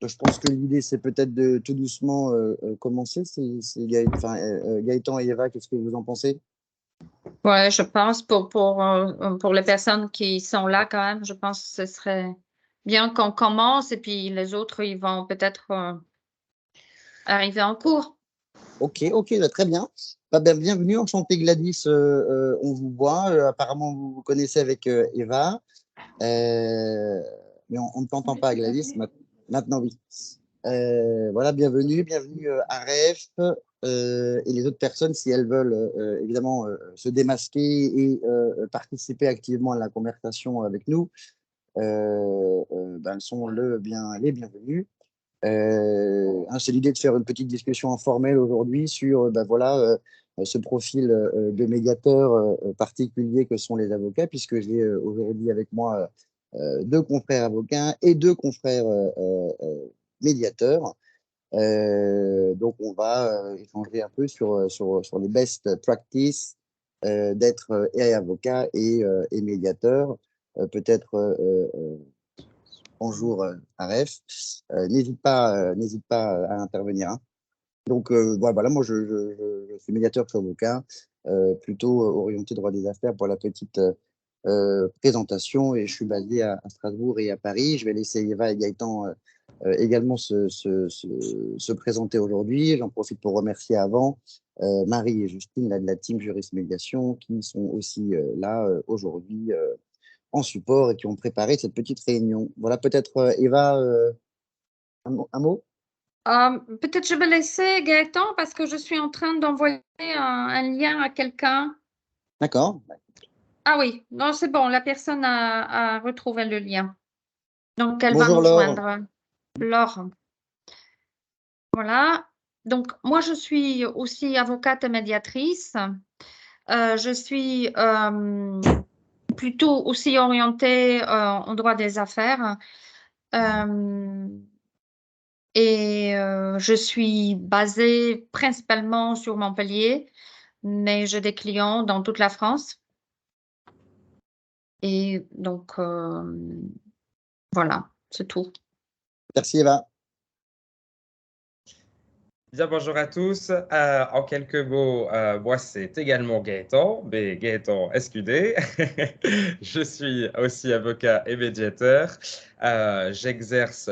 Je pense que l'idée, c'est peut-être de tout doucement commencer. Gaëtan et Eva, qu'est-ce que vous en pensez? Ouais, je pense pour les personnes qui sont là quand même, je pense que ce serait bien qu'on commence et puis les autres, ils vont peut-être arriver en cours. Ok, ok, bah, très bien. Bienvenue, enchanté Gladys, on vous voit. Apparemment, vous vous connaissez avec Eva. Mais on ne t'entend Oui, pas, tout à Gladys. fait. Maintenant, oui. Voilà, bienvenue, à REF. Et les autres personnes, si elles veulent évidemment se démasquer et participer activement à la conversation avec nous, elles sont les bienvenues. C'est l'idée de faire une petite discussion informelle aujourd'hui sur ce profil de médiateur particulier que sont les avocats, puisque j'ai aujourd'hui avec moi deux confrères avocats et deux confrères médiateurs. Donc, on va échanger un peu sur les best practices d'être avocat et médiateur. Peut-être bonjour Aref. N'hésite pas à intervenir, hein. Donc, voilà, moi, je suis médiateur, je suis avocat, plutôt orienté droit des affaires pour la petite présentation. Et je suis basé à Strasbourg et à Paris. Je vais laisser Eva et Gaëtan également se présenter aujourd'hui. J'en profite pour remercier avant Marie et Justine là, de la team Juriste Médiation qui sont aussi là aujourd'hui en support et qui ont préparé cette petite réunion. Voilà, peut-être Eva, un mot? Peut-être je vais laisser Gaëtan parce que je suis en train d'envoyer un lien à quelqu'un. D'accord. Ah oui, non, c'est bon, la personne a retrouvé le lien. Donc, elle va Bonjour nous Laure. joindre. Laure. Voilà. Donc, moi, je suis aussi avocate et médiatrice. Je suis plutôt aussi orientée en droit des affaires. Et je suis basée principalement sur Montpellier, mais j'ai des clients dans toute la France. Et donc, voilà, c'est tout. Merci Eva. Bien, bonjour à tous. En quelques mots, moi, c'est également Gaëtan, mais Gaëtan SQD. Je suis aussi avocat et médiateur. J'exerce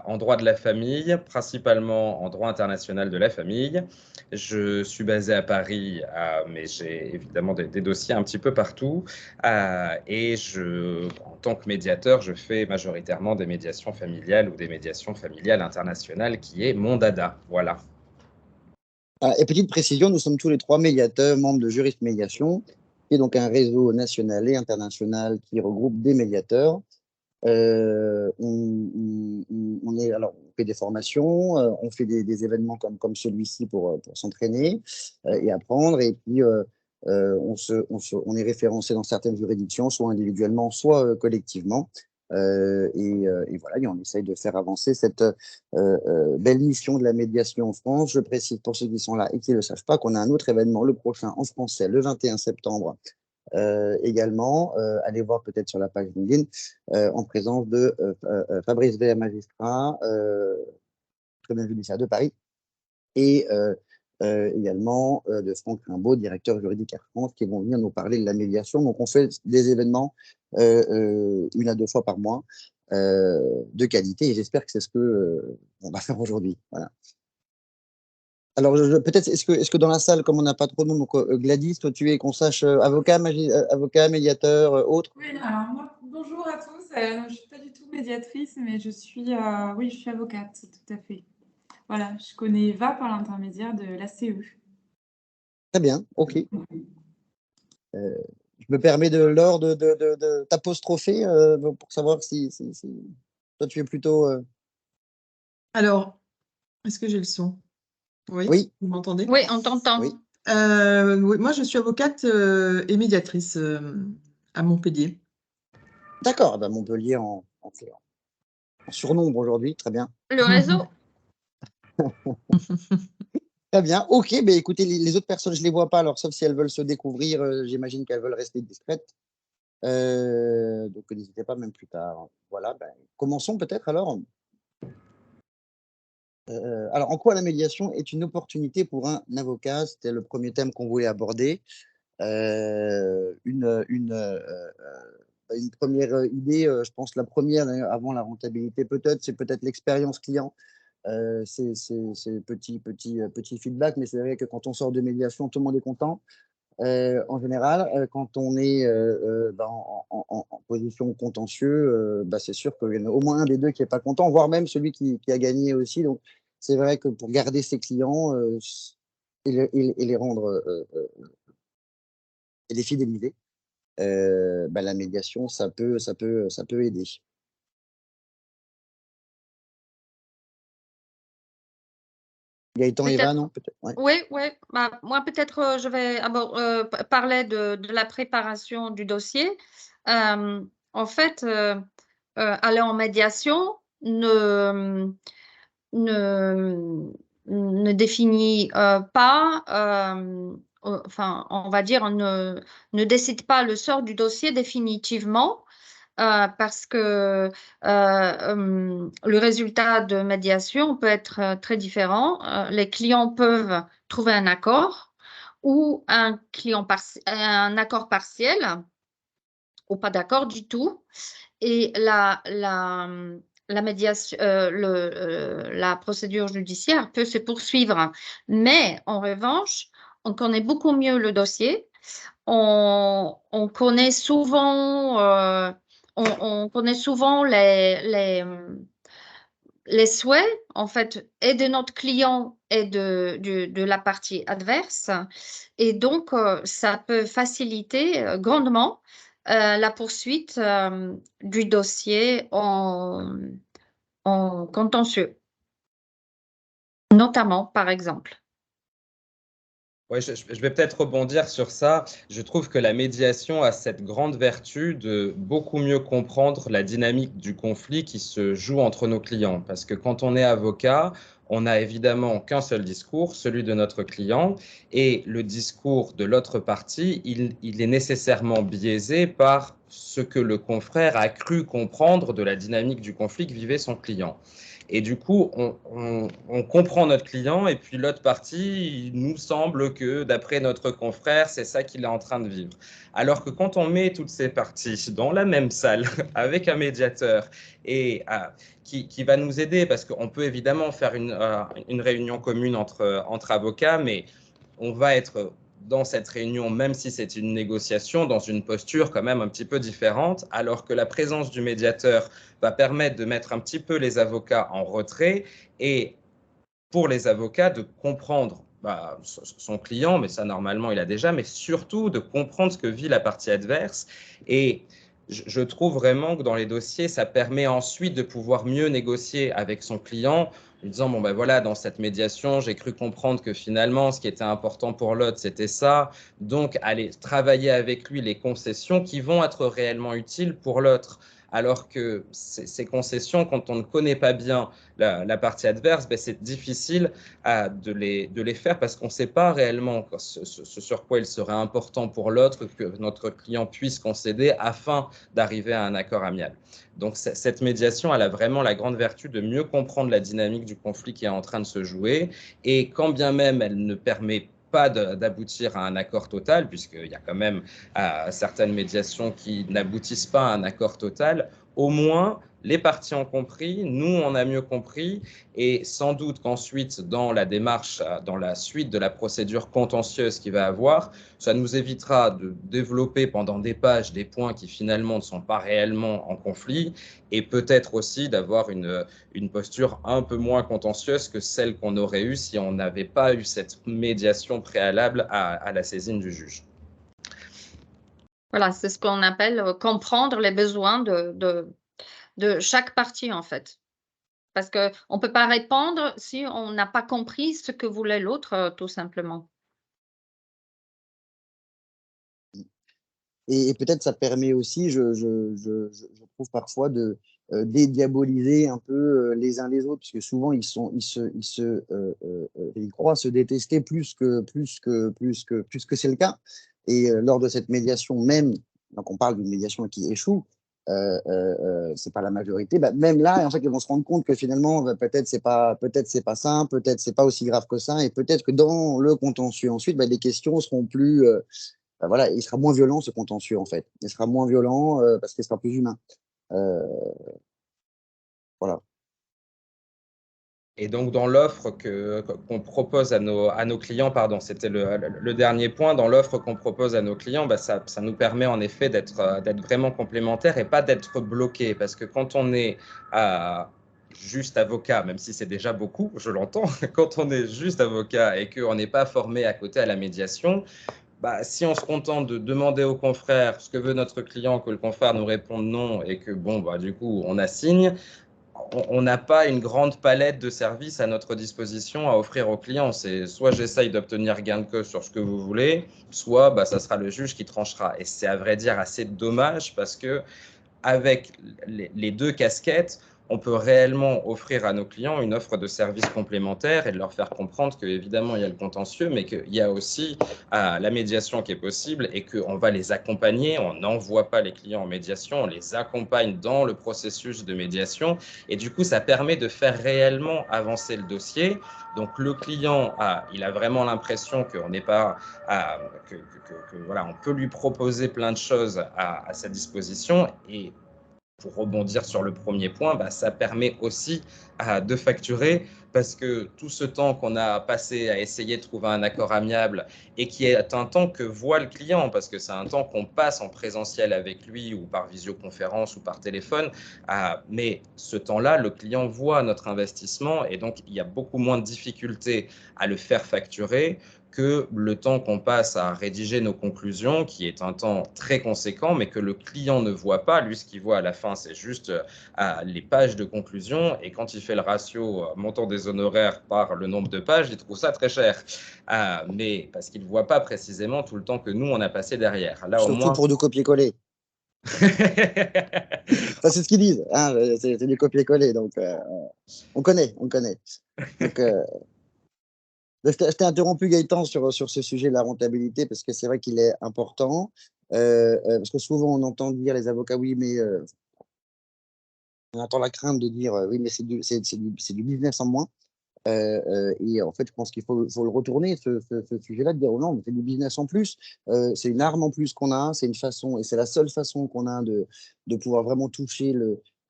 en droit de la famille, principalement en droit international de la famille. Je suis basé à Paris, mais j'ai évidemment des dossiers un petit peu partout. En tant que médiateur, je fais majoritairement des médiations familiales ou des médiations familiales internationales, qui est mon dada. Voilà. Et petite précision, nous sommes tous les trois médiateurs, membres de Juriste Médiation, qui est donc un réseau national et international qui regroupe des médiateurs. Alors, on fait des formations, on fait des événements comme celui-ci pour s'entraîner et apprendre. Et puis, on est référencé dans certaines juridictions, soit individuellement, soit collectivement. Et voilà, et on essaye de faire avancer cette belle mission de la médiation en France. Je précise pour ceux qui sont là et qui ne le savent pas qu'on a un autre événement, le prochain en français, le 21 septembre, également. Allez voir peut-être sur la page LinkedIn, en présence de Fabrice Ver, magistrat, tribunal judiciaire de Paris, et également de Franck Rimbaud, directeur juridique Air France, qui vont venir nous parler de la médiation. Donc, on fait des événements une à deux fois par mois de qualité, et j'espère que c'est ce que on va faire aujourd'hui. Voilà. Alors, peut-être, est-ce que dans la salle, comme on n'a pas trop de monde, donc Gladys, toi, tu es, qu'on sache, avocat, avocat, médiateur, autre? Oui, alors moi, bonjour à tous. Je ne suis pas du tout médiatrice, mais je suis avocate, tout à fait. Voilà, je connais Eva par l'intermédiaire de la CE. Très bien, ok. Je me permets Laure de t'apostropher pour savoir si toi, tu es plutôt. Alors, est-ce que j'ai le son? Oui, Oui, vous m'entendez? Oui, on t'entend. oui. Oui, moi, je suis avocate et médiatrice à Montpellier. D'accord, bah, Montpellier en surnombre aujourd'hui, très bien. Le réseau? Très bien, ok, bah, écoutez, les autres personnes, je ne les vois pas, alors sauf si elles veulent se découvrir, j'imagine qu'elles veulent rester discrètes. Donc n'hésitez pas, même plus tard. Voilà, ben, commençons peut-être alors. Alors, en quoi la médiation est une opportunité pour un avocat? C'était le premier thème qu'on voulait aborder. Une première idée, je pense la première avant la rentabilité peut-être, c'est peut-être l'expérience client. C'est petit feedback, mais c'est vrai que quand on sort de médiation, tout le monde est content. En général, quand on est en position contentieux, c'est sûr qu'il y en a au moins un des deux qui n'est pas content, voire même celui qui a gagné aussi. Donc, c'est vrai que pour garder ses clients et les rendre et les fidéliser, la médiation, ça peut aider. Gaëtan, Eva, non? Peut-être. Ouais. Oui. Bah, moi, peut-être, je vais parler de la préparation du dossier. En fait, aller en médiation ne, ne définit pas, enfin, on va dire, ne décide pas le sort du dossier définitivement. Parce que le résultat de médiation peut être très différent. Les clients peuvent trouver un accord ou un accord partiel ou pas d'accord du tout. Et la médiation, la procédure judiciaire peut se poursuivre. Mais en revanche, on connaît beaucoup mieux le dossier. On connaît souvent, on connaît souvent les souhaits, en fait, et de notre client et de la partie adverse. Et donc, ça peut faciliter grandement la poursuite du dossier en contentieux, notamment, par exemple. Ouais, je vais peut-être rebondir sur ça. Je trouve que la médiation a cette grande vertu de beaucoup mieux comprendre la dynamique du conflit qui se joue entre nos clients. Parce que quand on est avocat, on n'a évidemment qu'un seul discours, celui de notre client, et le discours de l'autre partie, il est nécessairement biaisé par ce que le confrère a cru comprendre de la dynamique du conflit que vivait son client. Et du coup, on comprend notre client et puis l'autre partie, il nous semble que d'après notre confrère, c'est ça qu'il est en train de vivre. Alors que quand on met toutes ces parties dans la même salle avec un médiateur et qui va nous aider, parce qu'on peut évidemment faire une réunion commune entre avocats, mais on va être dans cette réunion, même si c'est une négociation, dans une posture quand même un petit peu différente, alors que la présence du médiateur va permettre de mettre un petit peu les avocats en retrait et pour les avocats de comprendre son client, mais ça normalement il a déjà, mais surtout de comprendre ce que vit la partie adverse. Et je trouve vraiment que dans les dossiers, ça permet ensuite de pouvoir mieux négocier avec son client, en disant, bon ben voilà, dans cette médiation, j'ai cru comprendre que finalement, ce qui était important pour l'autre, c'était ça. Donc, aller travailler avec lui les concessions qui vont être réellement utiles pour l'autre. Alors que ces concessions, quand on ne connaît pas bien la partie adverse, c'est difficile de les faire parce qu'on ne sait pas réellement ce sur quoi il serait important pour l'autre que notre client puisse concéder afin d'arriver à un accord amiable. Donc cette médiation, elle a vraiment la grande vertu de mieux comprendre la dynamique du conflit qui est en train de se jouer et quand bien même elle ne permet pas d'aboutir à un accord total, puisqu'il y a quand même certaines médiations qui n'aboutissent pas à un accord total, au moins les parties ont compris, nous on a mieux compris, et sans doute qu'ensuite dans la démarche, dans la suite de la procédure contentieuse qu'il va avoir, ça nous évitera de développer pendant des pages des points qui finalement ne sont pas réellement en conflit, et peut-être aussi d'avoir une posture un peu moins contentieuse que celle qu'on aurait eue si on n'avait pas eu cette médiation préalable à la saisine du juge. Voilà, c'est ce qu'on appelle comprendre les besoins de chaque partie, en fait. Parce qu'on ne peut pas répondre si on n'a pas compris ce que voulait l'autre, tout simplement. Et peut-être ça permet aussi, je trouve parfois, de dédiaboliser un peu les uns les autres, parce que souvent ils croient se détester plus que c'est le cas. Et lors de cette médiation même, donc on parle d'une médiation qui échoue, c'est pas la majorité. Bah, même là, en fait, ils vont se rendre compte que finalement, bah, peut-être c'est pas ça, peut-être c'est pas aussi grave que ça, et peut-être que dans le contentieux ensuite, bah, les questions seront plus, bah, voilà, il sera moins violent ce contentieux en fait. Il sera moins violent parce qu'il sera plus humain. Euh, voilà. Et donc, dans l'offre qu'on propose à nos clients, pardon, c'était le dernier point, dans l'offre qu'on propose à nos clients, bah, ça nous permet en effet d'être vraiment complémentaires et pas d'être bloqués. Parce que quand on est juste avocat, même si c'est déjà beaucoup, je l'entends, quand on est juste avocat et qu'on n'est pas formé à côté à la médiation, bah, si on se contente de demander au confrère ce que veut notre client, que le confrère nous réponde non et que, bon, bah, du coup, on assigne, on n'a pas une grande palette de services à notre disposition à offrir aux clients. C'est soit j'essaye d'obtenir gain de cause sur ce que vous voulez, soit bah, ça sera le juge qui tranchera. Et c'est à vrai dire assez dommage parce que avec les deux casquettes, on peut réellement offrir à nos clients une offre de services complémentaires et de leur faire comprendre qu'évidemment, il y a le contentieux, mais qu'il y a aussi la médiation qui est possible et qu'on va les accompagner. On n'envoie pas les clients en médiation, on les accompagne dans le processus de médiation. Et du coup, ça permet de faire réellement avancer le dossier. Donc, le client, il a vraiment l'impression qu'on n'est pas, voilà, on peut lui proposer plein de choses à sa disposition. Et pour rebondir sur le premier point, bah, ça permet aussi de facturer parce que tout ce temps qu'on a passé à essayer de trouver un accord amiable et qui est un temps que voit le client, parce que c'est un temps qu'on passe en présentiel avec lui ou par visioconférence ou par téléphone, mais ce temps-là, le client voit notre investissement et donc il y a beaucoup moins de difficultés à le faire facturer que le temps qu'on passe à rédiger nos conclusions, qui est un temps très conséquent, mais que le client ne voit pas. Lui, ce qu'il voit à la fin, c'est juste les pages de conclusion. Et quand il fait le ratio montant des honoraires par le nombre de pages, il trouve ça très cher. Mais parce qu'il ne voit pas précisément tout le temps que nous, on a passé derrière. Là, au Surtout moins... pour du copier-coller. Ça, c'est ce qu'ils disent. Hein, c'est du copier-coller. Donc, on connaît. Donc, je t'ai interrompu, Gaëtan, sur ce sujet de la rentabilité, parce que c'est vrai qu'il est important. Parce que souvent, on entend dire les avocats, oui, mais on entend la crainte de dire, oui, mais c'est du business en moins. Et en fait, je pense qu'il faut le retourner, ce sujet-là, de dire, oh non, mais c'est du business en plus. C'est une arme en plus qu'on a. C'est une façon, et c'est la seule façon qu'on a de pouvoir vraiment toucher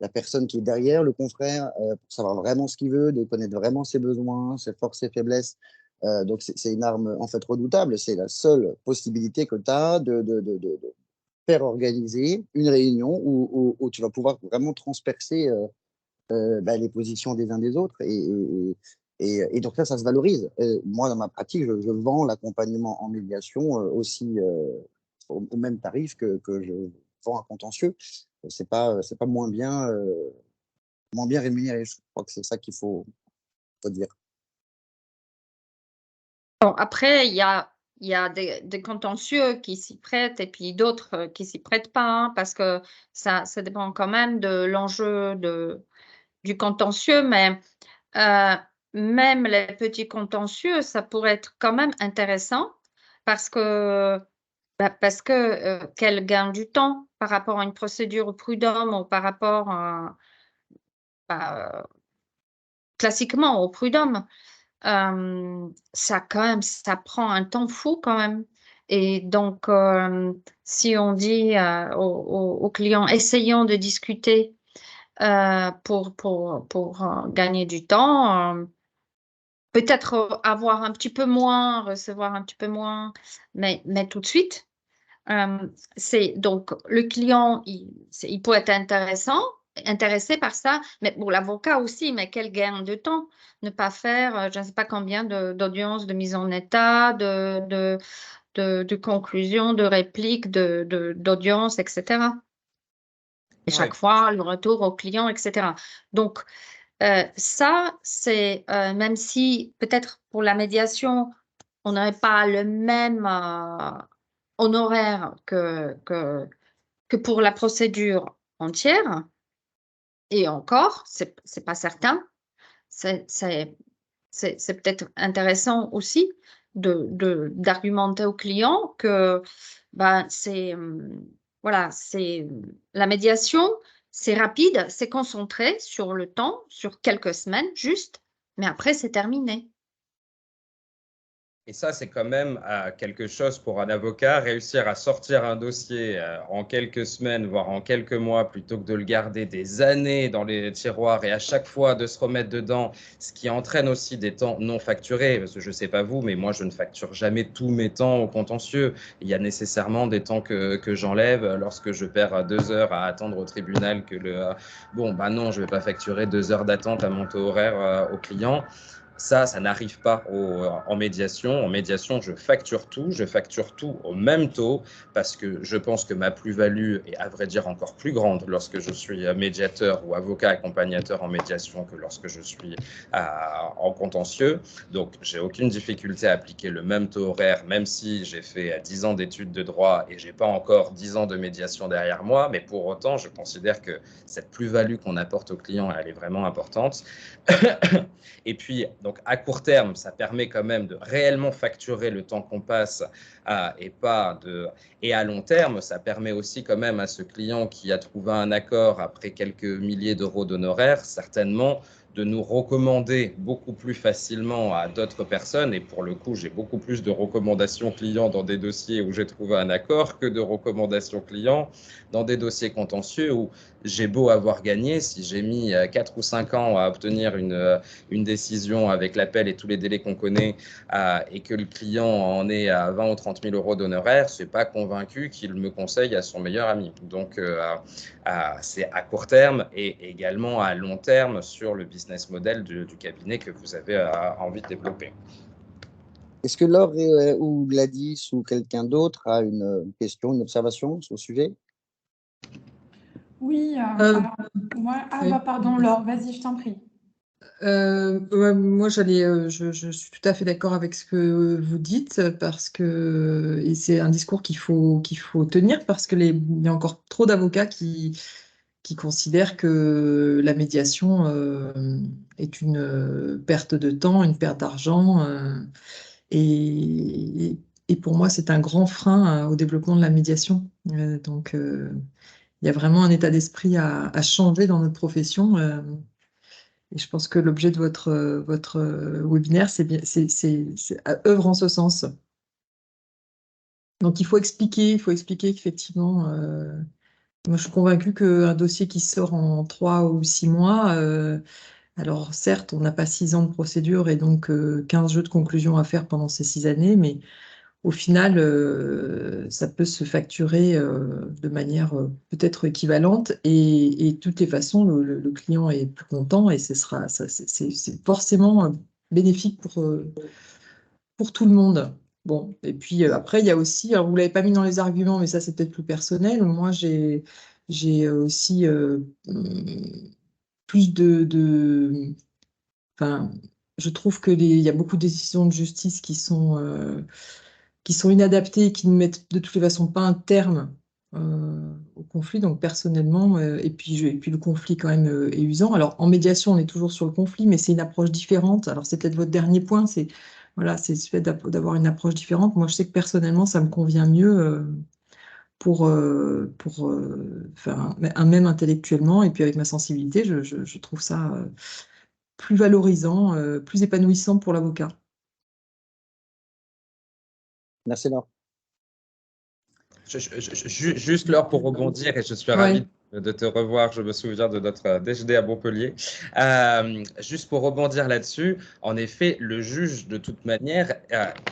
la personne qui est derrière, le confrère, pour savoir vraiment ce qu'il veut, de connaître vraiment ses besoins, ses forces, ses faiblesses. Donc, c'est une arme en fait redoutable. C'est la seule possibilité que tu as de faire organiser une réunion où tu vas pouvoir vraiment transpercer bah, les positions des uns des autres. Et donc là, ça se valorise. Moi, dans ma pratique, je vends l'accompagnement en médiation aussi au même tarif que je vends un contentieux. C'est pas moins bien rémunéré. Je crois que c'est ça qu'il faut dire. Bon, après, il y a des contentieux qui s'y prêtent et puis d'autres qui s'y prêtent pas, hein, parce que ça dépend quand même de l'enjeu du contentieux, mais même les petits contentieux, ça pourrait être quand même intéressant parce que, qu'elle gagne du temps par rapport à une procédure au prud'homme ou par rapport bah, classiquement au prud'homme. Ça prend un temps fou quand même. Et donc, si on dit aux clients, essayons de discuter pour gagner du temps, peut-être avoir un petit peu moins, recevoir un petit peu moins, mais tout de suite. Donc le client, il peut être intéressé par ça, mais pour l'avocat aussi, mais quel gain de temps, ne pas faire, je ne sais pas combien d'audiences, de mise en état, de conclusion, de répliques, d'audience, etc. Et Ouais. chaque fois, le retour au client, etc. Donc, ça, c'est même si peut-être pour la médiation, on n'aurait pas le même honoraire que pour la procédure entière, et encore, c'est pas certain. C'est peut-être intéressant aussi d'argumenter au client que ben, voilà, la médiation, c'est rapide, c'est concentré sur le temps, sur quelques semaines juste, mais après, c'est terminé. Et ça, c'est quand même quelque chose pour un avocat, réussir à sortir un dossier en quelques semaines, voire en quelques mois, plutôt que de le garder des années dans les tiroirs et à chaque fois de se remettre dedans, ce qui entraîne aussi des temps non facturés, parce que je ne sais pas vous, mais moi, je ne facture jamais tous mes temps au contentieux. Il y a nécessairement des temps que j'enlève lorsque je perds 2 heures à attendre au tribunal que bon, bah non, je ne vais pas facturer 2 heures d'attente à mon taux horaire au client. Ça n'arrive pas en médiation. En médiation, je facture tout au même taux parce que je pense que ma plus-value est à vrai dire encore plus grande lorsque je suis médiateur ou avocat accompagnateur en médiation que lorsque je suis en contentieux. Donc, j'ai aucune difficulté à appliquer le même taux horaire, même si j'ai fait 10 ans d'études de droit et j'ai pas encore 10 ans de médiation derrière moi. Mais pour autant, je considère que cette plus-value qu'on apporte au client, elle est vraiment importante. Et puis, donc, à court terme, ça permet quand même de réellement facturer le temps qu'on passe et à long terme, ça permet aussi quand même à ce client qui a trouvé un accord après quelques milliers d'euros d'honoraires, certainement, de nous recommander beaucoup plus facilement à d'autres personnes. Et pour le coup, j'ai beaucoup plus de recommandations clients dans des dossiers où j'ai trouvé un accord que de recommandations clients dans des dossiers contentieux où j'ai beau avoir gagné, si j'ai mis 4 ou 5 ans à obtenir une décision avec l'appel et tous les délais qu'on connaît et que le client en est à 20 ou 30 000 euros d'honoraires, je ne suis pas convaincu qu'il me conseille à son meilleur ami. Donc, c'est à court terme et également à long terme sur le business model du cabinet que vous avez envie de développer. Est-ce que Laure ou Gladys ou quelqu'un d'autre a une question, une observation sur le sujet? Oui, alors, moi, pardon, Laure, vas-y, je t'en prie. Moi, je suis tout à fait d'accord avec ce que vous dites parce que et c'est un discours qu'il faut tenir parce que il y a encore trop d'avocats qui considèrent que la médiation est une perte de temps, une perte d'argent et, et pour moi, c'est un grand frein au développement de la médiation. Donc, il y a vraiment un état d'esprit à changer dans notre profession. Et je pense que l'objet de votre webinaire, c'est œuvre en ce sens. Donc, il faut expliquer qu'effectivement, moi, je suis convaincue qu'un dossier qui sort en 3 ou 6 mois, alors certes, on n'a pas 6 ans de procédure et donc 15 jeux de conclusion à faire pendant ces 6 années, mais au final, ça peut se facturer de manière peut-être équivalente et de toutes les façons, le client est plus content et c'est forcément bénéfique pour tout le monde. Bon, et puis après, il y a aussi, alors vous ne l'avez pas mis dans les arguments, mais ça c'est peut-être plus personnel. Moi, j'ai aussi plus enfin, je trouve qu'il y a beaucoup de décisions de justice qui sont inadaptés et qui ne mettent de toutes les façons pas un terme au conflit. Donc personnellement, et puis le conflit quand même est usant. Alors en médiation, on est toujours sur le conflit, mais c'est une approche différente. Alors c'est peut-être votre dernier point, c'est le fait d'avoir une approche différente. Moi, je sais que personnellement, ça me convient mieux pour même intellectuellement et puis avec ma sensibilité, je trouve ça plus valorisant, plus épanouissant pour l'avocat. Merci, Laure. Juste Laure pour rebondir, et je suis ravi de te revoir, je me souviens de notre déjeuner à Montpellier. Juste pour rebondir là-dessus, en effet, le juge, de toute manière,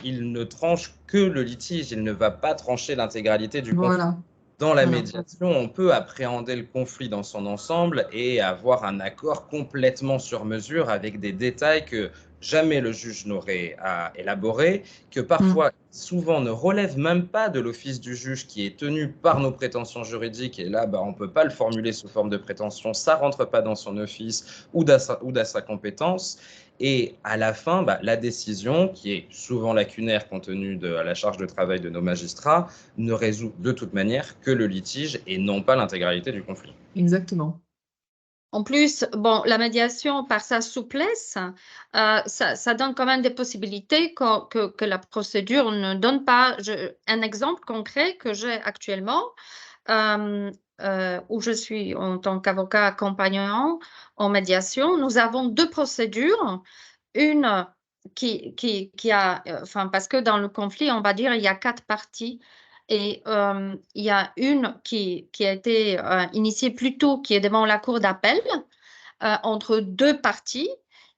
il ne tranche que le litige, il ne va pas trancher l'intégralité du conflit. Voilà. Dans la médiation, on peut appréhender le conflit dans son ensemble et avoir un accord complètement sur mesure avec des détails que jamais le juge n'aurait à élaborer, que parfois, souvent, ne relèvent même pas de l'office du juge qui est tenu par nos prétentions juridiques. Et là, on ne peut pas le formuler sous forme de prétention, ça ne rentre pas dans son office ou dans sa compétence. Et à la fin, la décision, qui est souvent lacunaire compte tenu de la charge de travail de nos magistrats, ne résout de toute manière que le litige et non pas l'intégralité du conflit. Exactement. En plus, bon, la médiation, par sa souplesse, ça donne quand même des possibilités que la procédure ne donne pas. Un exemple concret que j'ai actuellement, où je suis en tant qu'avocat accompagnant en médiation, nous avons 2 procédures. Une qui a, enfin, parce que dans le conflit, on va dire, il y a 4 parties et il y a une qui a été, initiée plus tôt, qui est devant la cour d'appel, entre 2 parties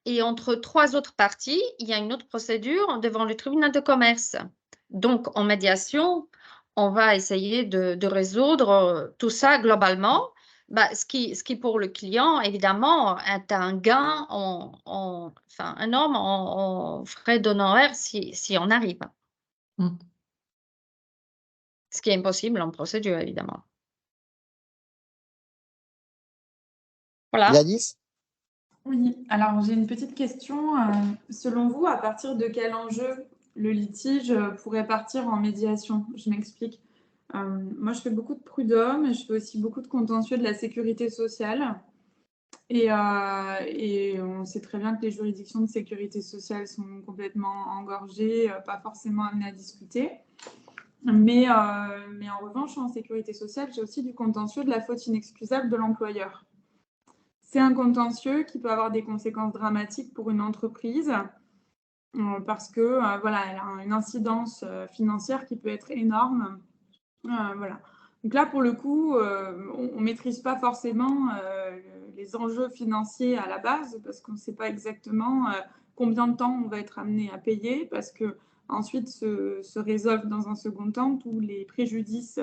et entre 3 autres parties, il y a une autre procédure devant le tribunal de commerce. Donc en médiation, on va essayer de résoudre, tout ça globalement. Bah, ce qui pour le client, évidemment, est un gain enfin énorme en frais d'honoraires si on arrive. Mm. Ce qui est impossible en procédure, évidemment. Voilà. Gladys? Oui, alors j'ai une petite question. Selon vous, à partir de quel enjeu le litige pourrait partir en médiation? Je m'explique. Moi, je fais beaucoup de prud'hommes et je fais aussi beaucoup de contentieux de la sécurité sociale. Et on sait très bien que les juridictions de sécurité sociale sont complètement engorgées, pas forcément amenées à discuter. Mais en revanche, en sécurité sociale, j'ai aussi du contentieux de la faute inexcusable de l'employeur. C'est un contentieux qui peut avoir des conséquences dramatiques pour une entreprise parce que voilà, elle a une incidence financière qui peut être énorme. Voilà. Donc là, pour le coup, on ne maîtrise pas forcément les enjeux financiers à la base parce qu'on ne sait pas exactement combien de temps on va être amené à payer parce que ensuite se résolvent dans un second temps tous les préjudices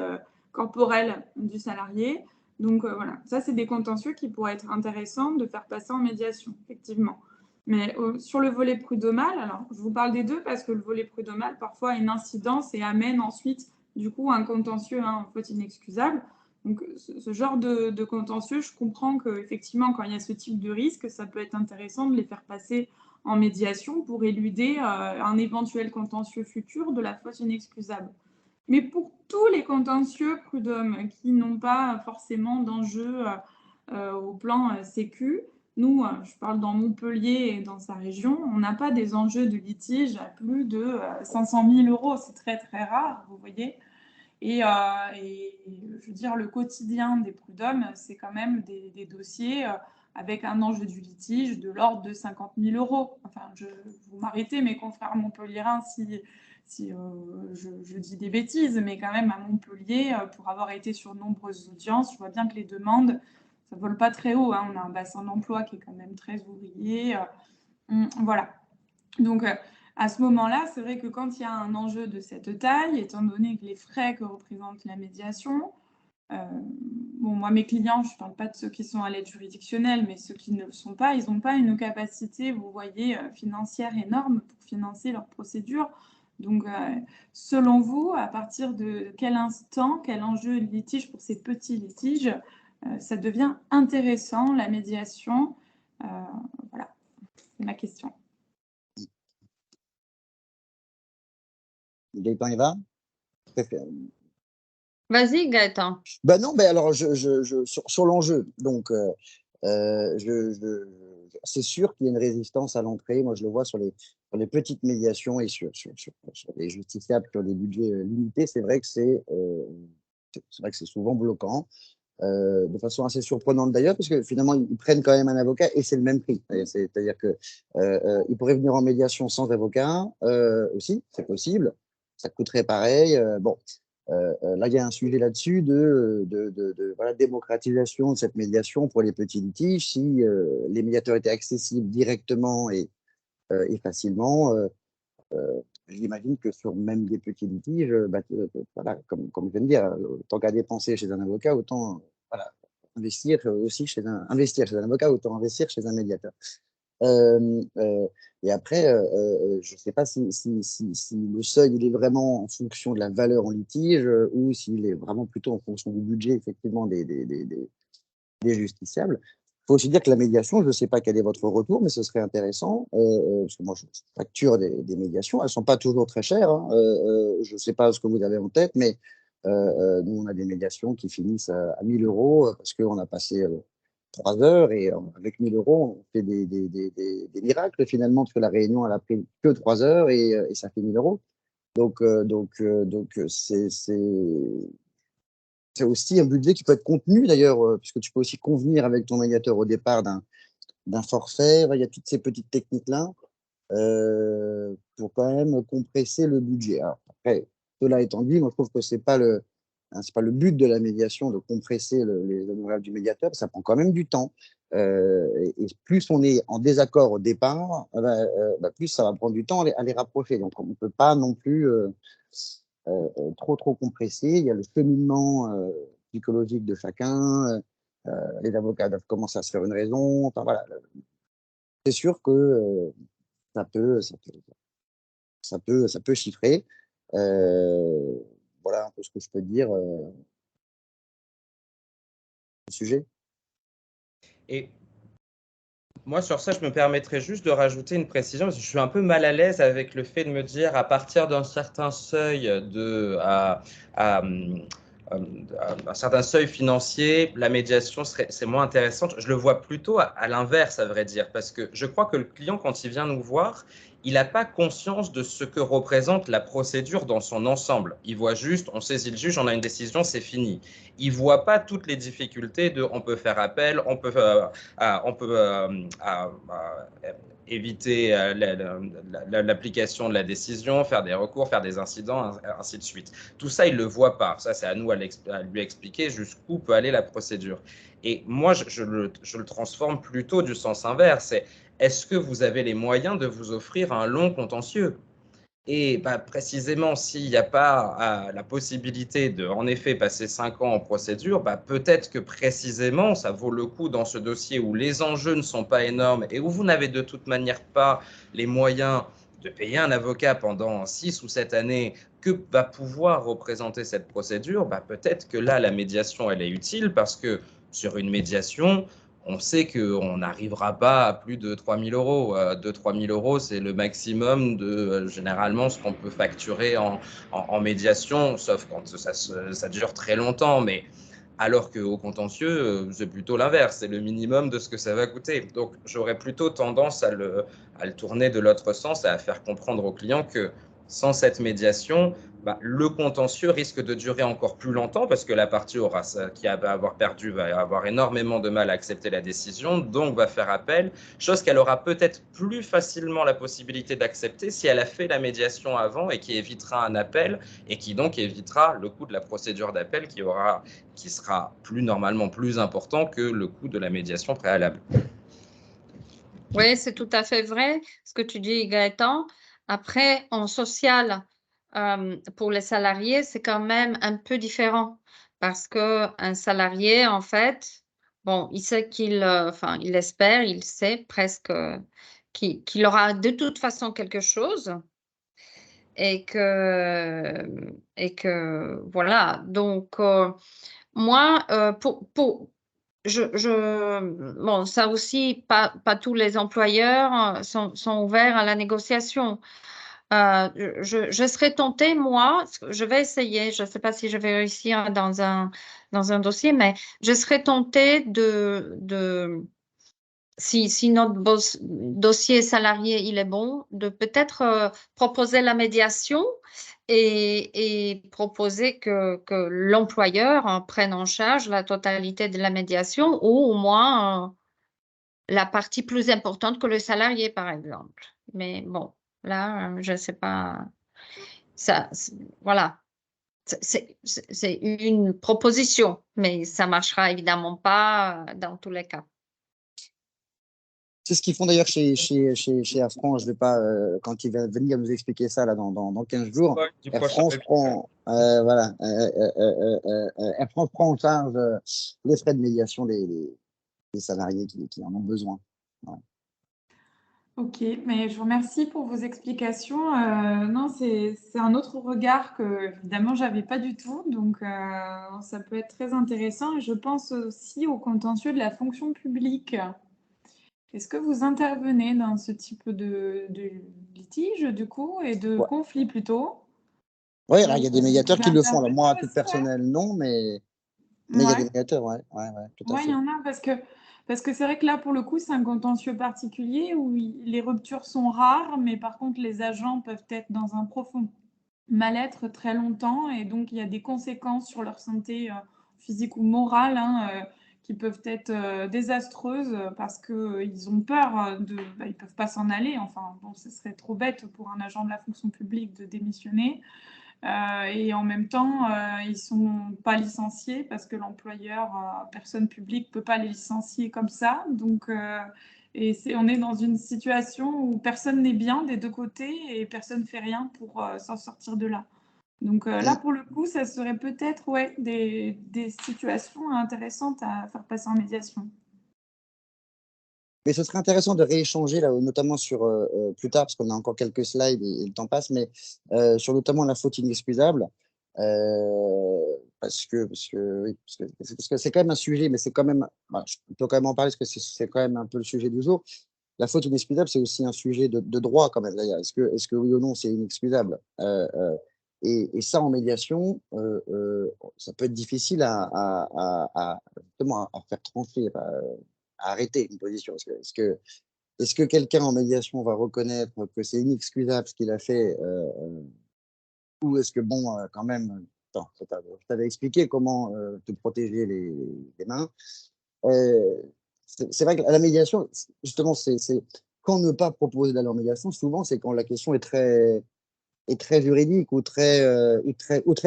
corporels du salarié. Donc voilà, ça c'est des contentieux qui pourraient être intéressants de faire passer en médiation, effectivement. Mais sur le volet prud'homal, alors je vous parle des deux parce que le volet prud'homal parfois a une incidence et amène ensuite du coup un contentieux en faute inexcusable. Donc ce genre de contentieux, je comprends qu'effectivement quand il y a ce type de risque, ça peut être intéressant de les faire passer en médiation pour éluder un éventuel contentieux futur de la faute inexcusable. Mais pour tous les contentieux prud'hommes qui n'ont pas forcément d'enjeu au plan sécu, nous, je parle dans Montpellier et dans sa région, on n'a pas des enjeux de litige à plus de 500 000 euros. C'est très, très rare, vous voyez. Et je veux dire, le quotidien des prud'hommes, c'est quand même des dossiers avec un enjeu du litige de l'ordre de 50 000 euros. Enfin, vous m'arrêtez, mes confrères montpelliérains, si je dis des bêtises, mais quand même à Montpellier, pour avoir été sur de nombreuses audiences, je vois bien que les demandes, ça ne vole pas très haut. Hein. On a un bassin d'emploi qui est quand même très ouvrier. Voilà. Donc, à ce moment-là, c'est vrai que quand il y a un enjeu de cette taille, étant donné que les frais que représente la médiation, bon, moi, mes clients, je ne parle pas de ceux qui sont à l'aide juridictionnelle, mais ceux qui ne le sont pas, ils n'ont pas une capacité, vous voyez, financière énorme pour financer leur procédure. Donc, selon vous, à partir de quel instant, quel enjeu de litige pour ces petits litiges, ça devient intéressant, la médiation? Voilà, c'est ma question. Gaëtan, il va? Vas-y, Gaëtan. Ben non, ben alors sur l'enjeu, donc c'est sûr qu'il y a une résistance à l'entrée. Moi, je le vois sur les petites médiations et sur les justiciables qui ont des budgets limités. C'est vrai que c'est souvent bloquant, de façon assez surprenante d'ailleurs, parce que finalement, ils prennent quand même un avocat et c'est le même prix. C'est-à-dire que ils pourraient venir en médiation sans avocat aussi, c'est possible. Ça coûterait pareil. Bon. Là, il y a un sujet là-dessus de voilà, démocratisation de cette médiation pour les petits litiges. Si les médiateurs étaient accessibles directement et facilement, j'imagine que sur même des petits litiges, voilà, comme je viens de dire, tant qu'à dépenser chez un avocat, autant voilà, investir chez un avocat, autant investir chez un médiateur. Et après, je ne sais pas si le seuil il est vraiment en fonction de la valeur en litige ou s'il est vraiment plutôt en fonction du budget effectivement des justiciables. Il faut aussi dire que la médiation, je ne sais pas quel est votre retour, mais ce serait intéressant, parce que moi je facture des médiations, elles ne sont pas toujours très chères. Hein. Je ne sais pas ce que vous avez en tête, mais nous on a des médiations qui finissent à 1 000 euros parce qu'on a passé 3 heures et avec 1 000 euros, on fait des miracles finalement, parce que la réunion, elle a pris que 3 heures et ça fait 1 000 euros. Donc c'est C'est aussi un budget qui peut être contenu d'ailleurs, puisque tu peux aussi convenir avec ton médiateur au départ d'un forfait. Il y a toutes ces petites techniques-là pour quand même compresser le budget. Alors, après, cela étant dit, moi je trouve que c'est pas le but de la médiation de compresser les honoraires du médiateur, ça prend quand même du temps. Et plus on est en désaccord au départ, plus ça va prendre du temps à les rapprocher. Donc on ne peut pas non plus trop compresser. Il y a le cheminement psychologique de chacun. Les avocats doivent commencer à se faire une raison. Enfin voilà, c'est sûr que ça peut chiffrer. Voilà un peu ce que je peux dire au sujet. Et moi, sur ça, je me permettrais juste de rajouter une précision, parce que je suis un peu mal à l'aise avec le fait de me dire, à partir d'un certain seuil un certain seuil financier, la médiation c'est moins intéressante. Je le vois plutôt à l'inverse, à vrai dire, parce que je crois que le client, quand il vient nous voir, il n'a pas conscience de ce que représente la procédure dans son ensemble. Il voit juste, on saisit le juge, on a une décision, c'est fini. Il ne voit pas toutes les difficultés de on peut faire appel, on peut éviter l'application de la décision, faire des recours, faire des incidents, ainsi de suite. Tout ça, il ne le voit pas. Ça, c'est à nous à lui expliquer jusqu'où peut aller la procédure. Et moi, je le transforme plutôt du sens inverse. C'est est-ce que vous avez les moyens de vous offrir un long contentieux ? Et précisément, s'il n'y a pas la possibilité de, en effet, passer 5 ans en procédure, peut-être que précisément, ça vaut le coup dans ce dossier où les enjeux ne sont pas énormes et où vous n'avez de toute manière pas les moyens de payer un avocat pendant 6 ou 7 années que va pouvoir représenter cette procédure, peut-être que là, la médiation, elle est utile parce que sur une médiation, on sait qu'on n'arrivera pas à plus de 3 000 euros. 3 000 euros, c'est le maximum de généralement ce qu'on peut facturer en médiation, sauf quand ça dure très longtemps. Mais alors qu'au contentieux, c'est plutôt l'inverse, c'est le minimum de ce que ça va coûter. Donc j'aurais plutôt tendance à le tourner de l'autre sens et à faire comprendre au client que sans cette médiation, le contentieux risque de durer encore plus longtemps parce que la partie qui va avoir perdu va avoir énormément de mal à accepter la décision, donc va faire appel, chose qu'elle aura peut-être plus facilement la possibilité d'accepter si elle a fait la médiation avant et qui évitera un appel et qui donc évitera le coût de la procédure d'appel qui sera normalement plus important que le coût de la médiation préalable. Oui, c'est tout à fait vrai ce que tu dis, Gaëtan. Après, en social, pour les salariés, c'est quand même un peu différent parce qu'un salarié, en fait, bon, il sait il espère, il sait presque qu'il aura de toute façon quelque chose et que voilà. Donc, moi, bon, ça aussi, pas tous les employeurs sont ouverts à la négociation. Je serais tentée, moi, je vais essayer, je ne sais pas si je vais réussir dans un dossier, mais je serais tentée si notre dossier salarié il est bon, de peut-être proposer la médiation et proposer que l'employeur prenne en charge la totalité de la médiation ou au moins la partie plus importante que le salarié, par exemple. Mais bon, là, je ne sais pas. Ça, voilà. C'est une proposition, mais ça ne marchera évidemment pas dans tous les cas. C'est ce qu'ils font d'ailleurs chez Air France. Je vais pas, quand il va venir nous expliquer ça là, dans 15 jours, Air France prend, Air France prend en charge les frais de médiation des salariés qui en ont besoin. Voilà. Ok, mais je vous remercie pour vos explications. Non, c'est un autre regard que évidemment j'avais pas du tout, donc ça peut être très intéressant. Et je pense aussi au contentieux de la fonction publique. Est-ce que vous intervenez dans ce type de litige du coup et de conflit plutôt? Oui, il y a des médiateurs qui le font. Alors moi, à titre personnel, non, mais il y a des médiateurs, ouais, tout à fait. Oui, il y en a parce que c'est vrai que là, pour le coup, c'est un contentieux particulier où les ruptures sont rares, mais par contre, les agents peuvent être dans un profond mal-être très longtemps et donc il y a des conséquences sur leur santé physiques ou morales, hein, qui peuvent être désastreuses parce qu'ils ont peur ils ne peuvent pas s'en aller. Enfin, bon, ce serait trop bête pour un agent de la fonction publique de démissionner. Et en même temps, ils ne sont pas licenciés parce que l'employeur, personne publique, ne peut pas les licencier comme ça. Donc, on est dans une situation où personne n'est bien des deux côtés et personne ne fait rien pour s'en sortir de là. Donc là, pour le coup, ça serait peut-être des situations intéressantes à faire passer en médiation. Mais ce serait intéressant de rééchanger, là, notamment sur, plus tard, parce qu'on a encore quelques slides et le temps passe, mais sur notamment la faute inexcusable, parce que c'est quand même un sujet, mais c'est quand même, on peut quand même en parler, parce que c'est quand même un peu le sujet du jour. La faute inexcusable, c'est aussi un sujet de droit, quand même, d'ailleurs. Est-ce que oui ou non, c'est inexcusable? Et ça, en médiation, ça peut être difficile justement à faire trancher, à arrêter une position. Est-ce que quelqu'un en médiation va reconnaître que c'est inexcusable ce qu'il a fait, ou est-ce que, bon, quand même, attends, je t'avais expliqué comment te protéger les mains. C'est vrai que la médiation, justement, c'est quand ne pas proposer d'aller en médiation, souvent, c'est quand la question est très juridique ou très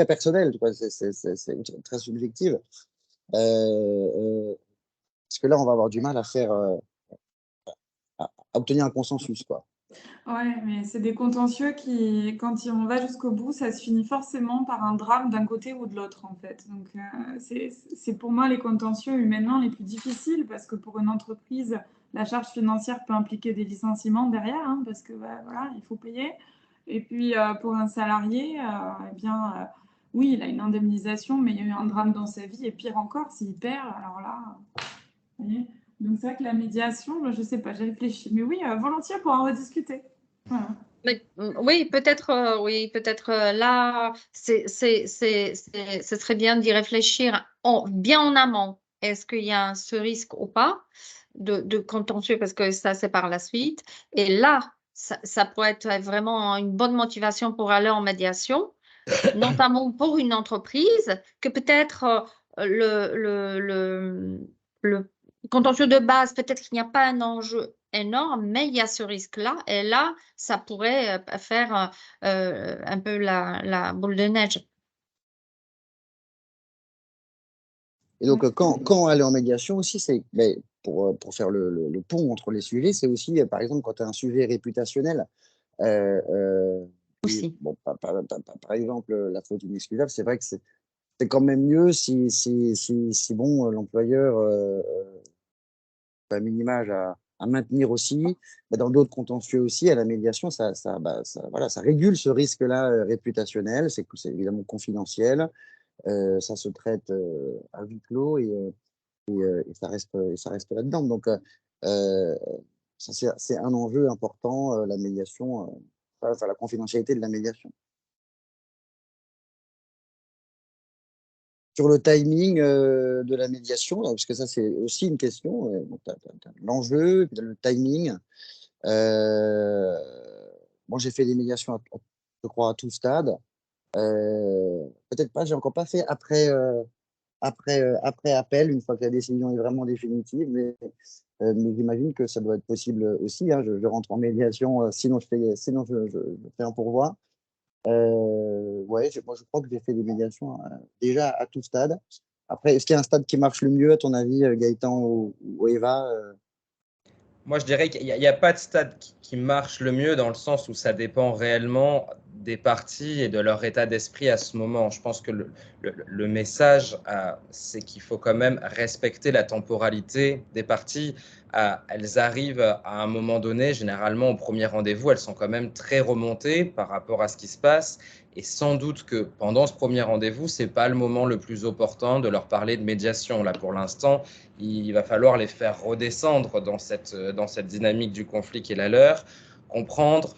personnelle, c'est très subjective. Parce que là, on va avoir du mal à faire, à obtenir un consensus, quoi. Ouais, mais c'est des contentieux qui, quand on va jusqu'au bout, ça se finit forcément par un drame d'un côté ou de l'autre, en fait. Donc, c'est pour moi les contentieux humainement les plus difficiles parce que pour une entreprise, la charge financière peut impliquer des licenciements derrière, hein, parce que voilà, il faut payer. Et puis, pour un salarié, eh bien, oui, il a une indemnisation, mais il y a eu un drame dans sa vie. Et pire encore, s'il perd, alors là, vous voyez. Donc, c'est vrai que la médiation, je ne sais pas, j'ai réfléchi. Mais oui, volontiers pour en rediscuter. Voilà. Oui, peut-être là, ce serait bien d'y réfléchir bien en amont. Est-ce qu'il y a ce risque ou pas de contentieux, parce que ça, c'est par la suite. Et là, ça pourrait être vraiment une bonne motivation pour aller en médiation, notamment pour une entreprise, que peut-être le contentieux de base, peut-être qu'il n'y a pas un enjeu énorme, mais il y a ce risque-là. Et là, ça pourrait faire un peu la boule de neige. Et donc, quand aller en médiation aussi, c'est pour faire le pont entre les sujets, c'est aussi, par exemple, quand tu as un sujet réputationnel. Aussi. Bon, par exemple, la faute inexcusable, c'est vrai que c'est quand même mieux si bon, l'employeur a un minimage à maintenir aussi. Dans d'autres contentieux aussi, à la médiation, voilà, ça régule ce risque-là réputationnel. C'est évidemment confidentiel. Ça se traite à huis clos et ça reste là-dedans. Donc, c'est un enjeu important, la médiation, la confidentialité de la médiation. Sur le timing de la médiation, parce que ça, c'est aussi une question, l'enjeu, le timing. Moi, j'ai fait des médiations, je crois, à tout stade. Peut-être pas, j'ai encore pas fait après appel, une fois que la décision est vraiment définitive, mais j'imagine que ça doit être possible aussi, hein. Je rentre en médiation, sinon je fais un pourvoi. Ouais, moi je crois que j'ai fait des médiations déjà à tout stade. Après, est-ce qu'il y a un stade qui marche le mieux, à ton avis, Gaëtan ou Eva? Moi, je dirais qu'il n'y a pas de stade qui marche le mieux dans le sens où ça dépend réellement des parties et de leur état d'esprit à ce moment. Je pense que le message, c'est qu'il faut quand même respecter la temporalité des parties. Elles arrivent à un moment donné, généralement au premier rendez-vous, elles sont quand même très remontées par rapport à ce qui se passe. Et sans doute que pendant ce premier rendez-vous, ce n'est pas le moment le plus opportun de leur parler de médiation. Là, pour l'instant, il va falloir les faire redescendre dans cette dynamique du conflit qui est la leur, comprendre,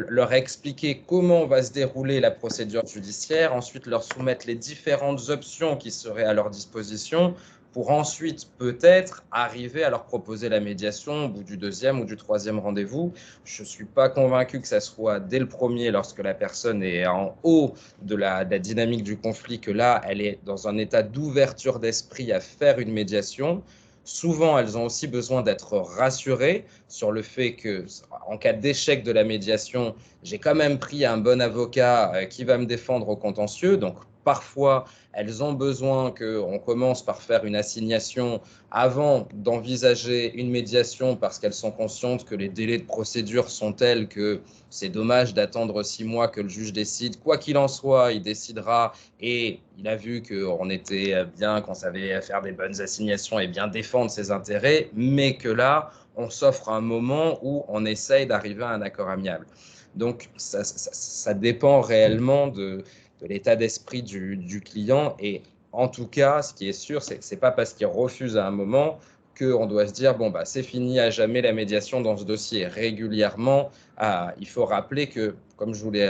leur expliquer comment va se dérouler la procédure judiciaire, ensuite leur soumettre les différentes options qui seraient à leur disposition pour ensuite peut-être arriver à leur proposer la médiation au bout du 2e ou du 3e rendez-vous. Je ne suis pas convaincu que ça soit dès le premier, lorsque la personne est en haut de la dynamique du conflit, que là, elle est dans un état d'ouverture d'esprit à faire une médiation. Souvent, elles ont aussi besoin d'être rassurées sur le fait que, en cas d'échec de la médiation, j'ai quand même pris un bon avocat qui va me défendre au contentieux. Donc, parfois, elles ont besoin qu'on commence par faire une assignation avant d'envisager une médiation parce qu'elles sont conscientes que les délais de procédure sont tels que c'est dommage d'attendre 6 mois que le juge décide. Quoi qu'il en soit, il décidera et il a vu qu'on était bien, qu'on savait faire des bonnes assignations et bien défendre ses intérêts, mais que là, on s'offre un moment où on essaye d'arriver à un accord amiable. Donc, ça dépend réellement de l'état d'esprit du client. Et en tout cas, ce qui est sûr, c'est que ce n'est pas parce qu'il refuse à un moment qu'on doit se dire, bon, bah, c'est fini à jamais la médiation dans ce dossier. Régulièrement, il faut rappeler que, comme je vous les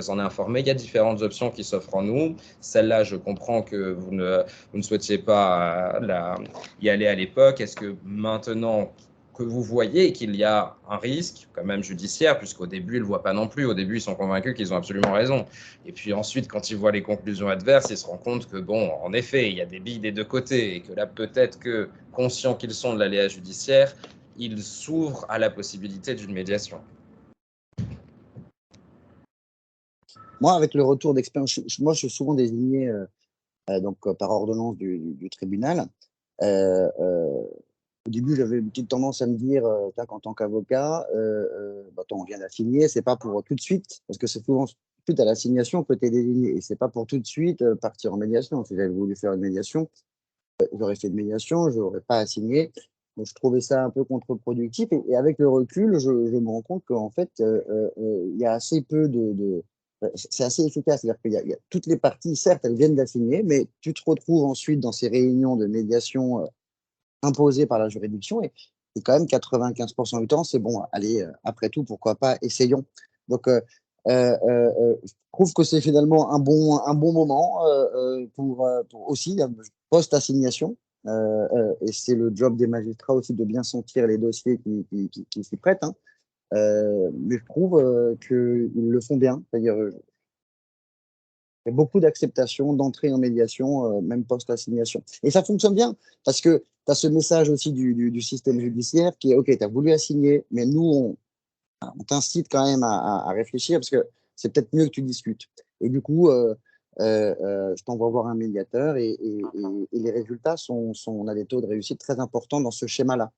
en ai informé, il y a différentes options qui s'offrent en nous. Celle-là, je comprends que vous ne souhaitiez pas y aller à l'époque. Est-ce que maintenant que vous voyez qu'il y a un risque, quand même judiciaire, puisqu'au début, ils ne le voient pas non plus. Au début, ils sont convaincus qu'ils ont absolument raison. Et puis ensuite, quand ils voient les conclusions adverses, ils se rendent compte que, bon, en effet, il y a des billes des deux côtés et que là, peut-être que, conscients qu'ils sont de l'aléa judiciaire, ils s'ouvrent à la possibilité d'une médiation. Moi, avec le retour d'expérience, moi, je suis souvent désigné par ordonnance du tribunal. Au début, j'avais une petite tendance à me dire, qu'en tant qu'avocat, on vient d'assigner, c'est pas pour tout de suite, parce que c'est souvent suite à l'assignation que tu es désigné, et c'est pas pour tout de suite partir en médiation. Si j'avais voulu faire une médiation, j'aurais fait une médiation, je n'aurais pas assigné. Donc, je trouvais ça un peu contre-productif, et avec le recul, je me rends compte qu'en fait, il y a assez peu c'est assez efficace, c'est-à-dire qu'il y a toutes les parties, certes, elles viennent d'assigner, mais tu te retrouves ensuite dans ces réunions de médiation imposées par la juridiction, et quand même 95% du temps, c'est bon, allez, après tout, pourquoi pas, essayons. Donc, je trouve que c'est finalement un bon moment pour aussi post-assignation, et c'est le job des magistrats aussi de bien sentir les dossiers qui s'y prêtent, hein. Mais je trouve qu'ils le font bien, c'est-à-dire il y a beaucoup d'acceptation, d'entrée en médiation, même post-assignation. Et ça fonctionne bien, parce que tu as ce message aussi du système judiciaire qui est, OK, tu as voulu assigner, mais nous, on t'incite quand même à réfléchir, parce que c'est peut-être mieux que tu discutes. Et du coup, je t'envoie voir un médiateur, et les résultats on a des taux de réussite très importants dans ce schéma-là.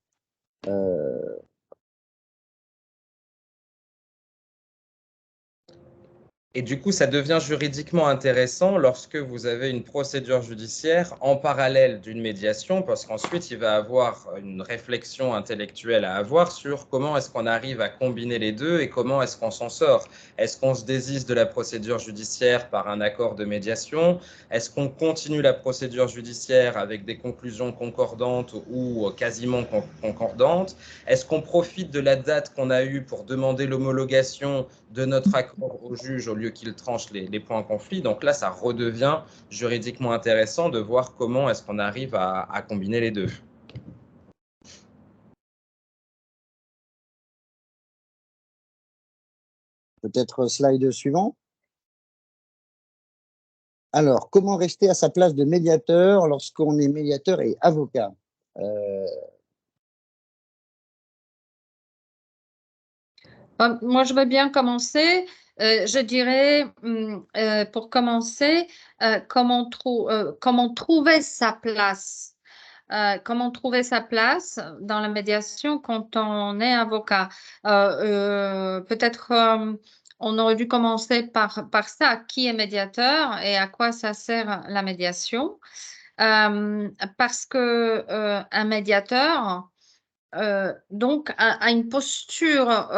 Et du coup, ça devient juridiquement intéressant lorsque vous avez une procédure judiciaire en parallèle d'une médiation, parce qu'ensuite, il va avoir une réflexion intellectuelle à avoir sur comment est-ce qu'on arrive à combiner les deux et comment est-ce qu'on s'en sort. Est-ce qu'on se désiste de la procédure judiciaire par un accord de médiation? Est-ce qu'on continue la procédure judiciaire avec des conclusions concordantes ou quasiment concordantes? Est-ce qu'on profite de la date qu'on a eue pour demander l'homologation de notre accord au juge au lieu qu'il tranche les points en conflit? Donc là, ça redevient juridiquement intéressant de voir comment est-ce qu'on arrive à combiner les deux. Peut-être slide suivant. Alors, comment rester à sa place de médiateur lorsqu'on est médiateur et avocat? Moi, je veux bien commencer. Je dirais, pour commencer, comment trouver sa place? Comment trouver sa place dans la médiation quand on est avocat? Peut-être, on aurait dû commencer par ça. Qui est médiateur et à quoi ça sert la médiation? Parce que, un médiateur, donc a une posture,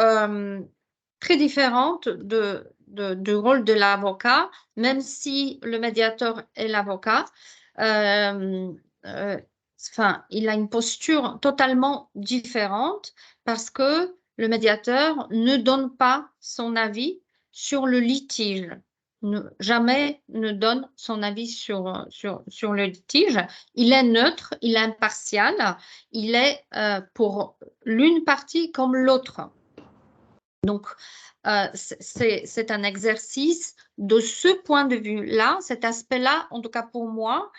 très différente du rôle de l'avocat, même si le médiateur est l'avocat. Enfin, il a une posture totalement différente parce que le médiateur ne donne pas son avis sur le litige. jamais ne donne son avis sur le litige. Il est neutre, il est impartial, il est pour l'une partie comme l'autre. Donc, c'est un exercice de ce point de vue-là, cet aspect-là, en tout cas pour moi,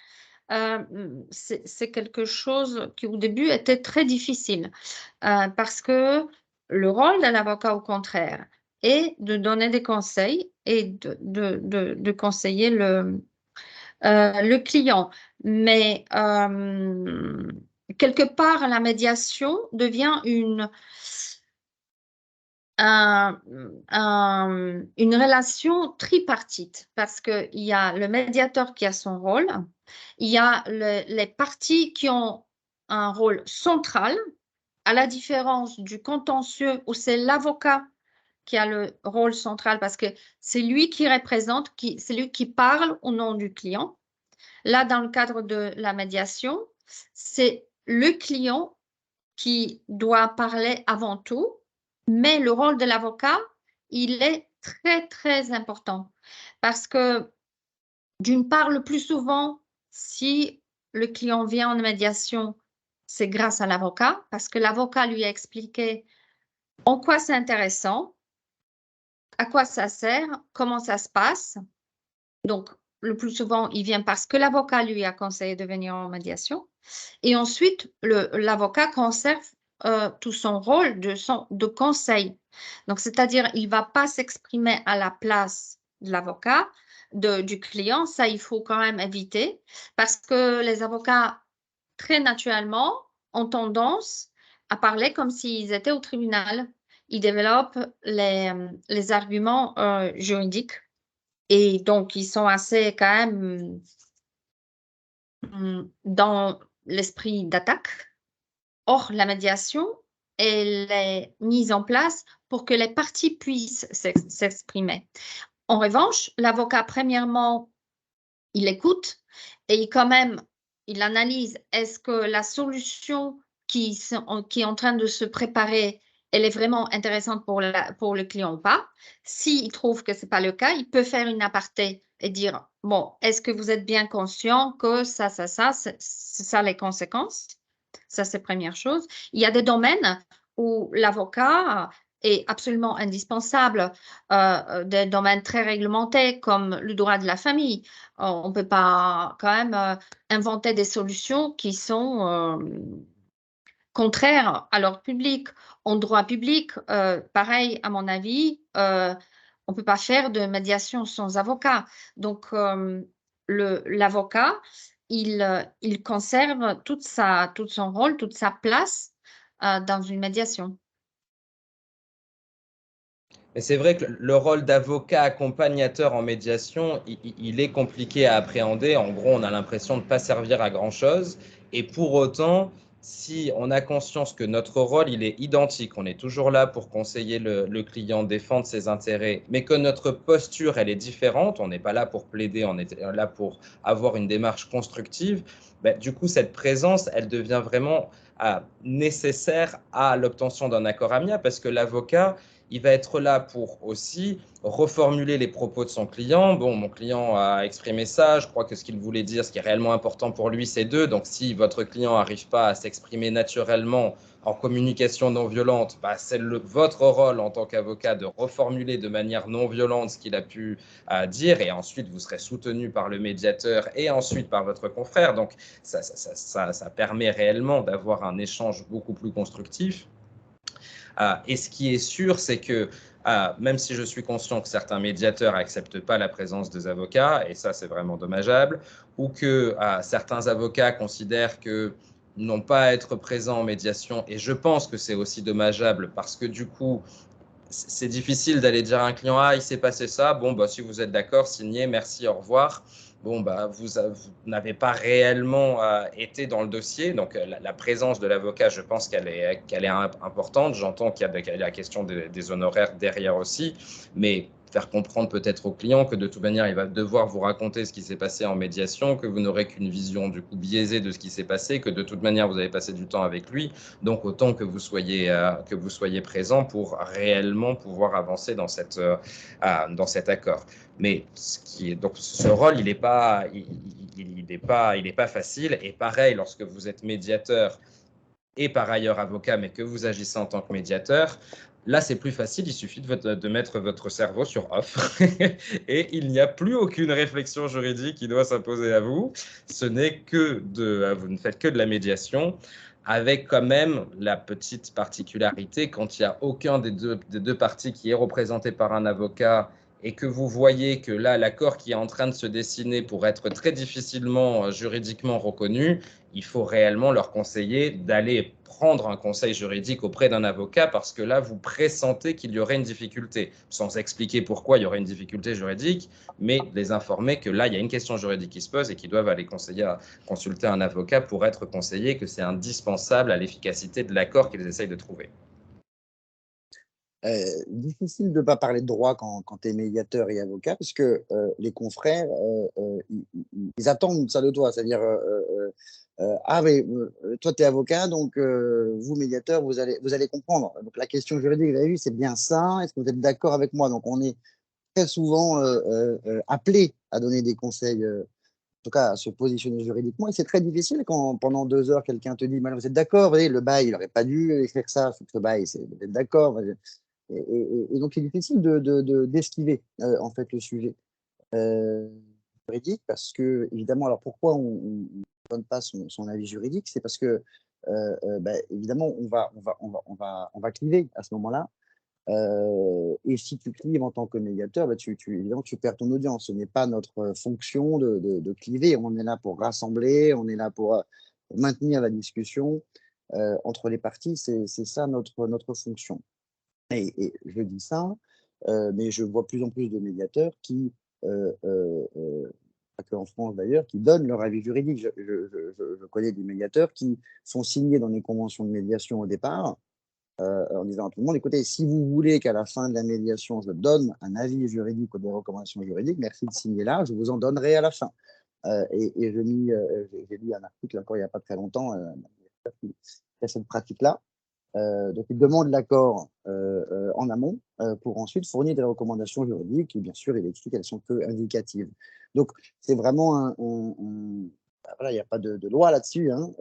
c'est quelque chose qui au début était très difficile parce que le rôle de l'avocat, au contraire, est de donner des conseils et de conseiller le client. Mais quelque part, la médiation devient une relation tripartite parce qu'il y a le médiateur qui a son rôle, il y a les parties qui ont un rôle central, à la différence du contentieux où c'est l'avocat qui a le rôle central parce que c'est lui qui représente, c'est lui qui parle au nom du client. Là, dans le cadre de la médiation, c'est le client qui doit parler avant tout, mais le rôle de l'avocat, il est très, très important parce que, d'une part, le plus souvent, si le client vient en médiation, c'est grâce à l'avocat parce que l'avocat lui a expliqué en quoi c'est intéressant, à quoi ça sert, comment ça se passe. Donc, le plus souvent, il vient parce que l'avocat lui a conseillé de venir en médiation. Et ensuite, l'avocat conserve tout son rôle de conseil. Donc, c'est-à-dire, il ne va pas s'exprimer à la place de l'avocat, du client. Ça, il faut quand même éviter parce que les avocats, très naturellement, ont tendance à parler comme s'ils étaient au tribunal. Ils développent les arguments juridiques et donc ils sont assez quand même dans l'esprit d'attaque. Or, la médiation, elle est mise en place pour que les parties puissent s'exprimer. En revanche, l'avocat, premièrement, il écoute et quand même, il analyse est-ce que la solution qui est en train de se préparer, elle est vraiment intéressante pour le client ou pas. S'il trouve que ce n'est pas le cas, il peut faire une aparté et dire, bon, est-ce que vous êtes bien conscient que ça, c'est ça les conséquences? Ça, c'est la première chose. Il y a des domaines où l'avocat est absolument indispensable, des domaines très réglementés comme le droit de la famille. On ne peut pas quand même inventer des solutions qui sont contraires à l'ordre public. En droit public, pareil, à mon avis, on ne peut pas faire de médiation sans avocat. Donc, l'avocat, il conserve tout son rôle, toute sa place dans une médiation. Mais c'est vrai que le rôle d'avocat accompagnateur en médiation, il est compliqué à appréhender. En gros, on a l'impression de ne pas servir à grand-chose. Et pour autant, si on a conscience que notre rôle, il est identique, on est toujours là pour conseiller le client, défendre ses intérêts, mais que notre posture, elle est différente, on n'est pas là pour plaider, on est là pour avoir une démarche constructive, ben, du coup, cette présence, elle devient vraiment nécessaire à l'obtention d'un accord amiable parce que l'avocat, il va être là pour aussi reformuler les propos de son client. Bon, mon client a exprimé ça, je crois que ce qu'il voulait dire, ce qui est réellement important pour lui, c'est deux. Donc, si votre client n'arrive pas à s'exprimer naturellement en communication non violente, bah, c'est votre rôle en tant qu'avocat de reformuler de manière non violente ce qu'il a pu dire et ensuite vous serez soutenu par le médiateur et ensuite par votre confrère. Donc, ça permet réellement d'avoir un échange beaucoup plus constructif. Et ce qui est sûr, c'est que même si je suis conscient que certains médiateurs n'acceptent pas la présence des avocats, et ça c'est vraiment dommageable, ou que certains avocats considèrent que n'ont pas à être présents en médiation, et je pense que c'est aussi dommageable parce que du coup, c'est difficile d'aller dire à un client, ah, il s'est passé ça, bon, bah, si vous êtes d'accord, signez, merci, au revoir. Bon, bah, vous n'avez pas réellement été dans le dossier. Donc, la présence de l'avocat, je pense qu'elle est importante. J'entends qu'il y a la question des honoraires derrière aussi. Mais faire comprendre peut-être au client que de toute manière, il va devoir vous raconter ce qui s'est passé en médiation, que vous n'aurez qu'une vision du coup biaisée de ce qui s'est passé, que de toute manière, vous avez passé du temps avec lui. Donc, autant que vous soyez présent pour réellement pouvoir avancer dans cet accord. Mais donc, ce rôle, il n'est pas facile. Et pareil, lorsque vous êtes médiateur et par ailleurs avocat, mais que vous agissez en tant que médiateur, là, c'est plus facile, il suffit de mettre votre cerveau sur off et il n'y a plus aucune réflexion juridique qui doit s'imposer à vous. Vous ne faites que de la médiation, avec quand même la petite particularité, quand il n'y a aucun des deux parties qui est représenté par un avocat et que vous voyez que là, l'accord qui est en train de se dessiner pour être très difficilement juridiquement reconnu, il faut réellement leur conseiller d'aller prendre un conseil juridique auprès d'un avocat parce que là, vous pressentez qu'il y aurait une difficulté, sans expliquer pourquoi il y aurait une difficulté juridique, mais les informer que là, il y a une question juridique qui se pose et qu'ils doivent aller consulter un avocat pour être conseillés, que c'est indispensable à l'efficacité de l'accord qu'ils essayent de trouver. Difficile de ne pas parler de droit quand tu es médiateur et avocat, parce que les confrères, ils attendent ça de toi. C'est-à-dire, ah, mais toi, tu es avocat, donc vous, médiateur, vous allez comprendre. Donc, la question juridique, vous avez vu, c'est bien ça. Est-ce que vous êtes d'accord avec moi? Donc, on est très souvent appelé à donner des conseils, en tout cas à se positionner juridiquement. Et c'est très difficile quand pendant 2 heures, quelqu'un te dit, vous êtes d'accord, vous voyez, le bail, il n'aurait pas dû écrire ça, faut que le bail, vous êtes d'accord. Et donc, c'est difficile d'esquiver en fait le sujet juridique parce que, évidemment, alors pourquoi on ne donne pas son avis juridique? C'est parce que, évidemment, on va cliver à ce moment-là. Et si tu clives en tant que médiateur, évidemment, tu perds ton audience. Ce n'est pas notre fonction de cliver. On est là pour rassembler, on est là pour maintenir la discussion entre les parties. C'est ça notre fonction. Et je dis ça, mais je vois plus en plus de médiateurs qui, pas qu'en France d'ailleurs, qui donnent leur avis juridique. Je connais des médiateurs qui sont signés dans les conventions de médiation au départ, en disant à tout le monde, écoutez, si vous voulez qu'à la fin de la médiation, je donne un avis juridique ou des recommandations juridiques, merci de signer là, je vous en donnerai à la fin. Et j'ai lu un article encore il n'y a pas très longtemps, qui a cette pratique-là. Donc, il demande l'accord en amont pour ensuite fournir des recommandations juridiques. Et bien sûr, il explique qu'elles sont peu indicatives. Donc, c'est vraiment voilà, il n'y a pas de loi là-dessus. Hein.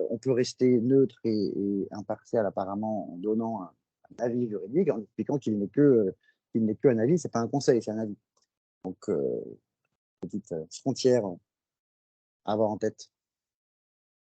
On peut rester neutre et impartial apparemment en donnant un avis juridique, en expliquant qu'il n'est qu'un avis, ce n'est pas un conseil, c'est un avis. Donc, petite frontière à avoir en tête.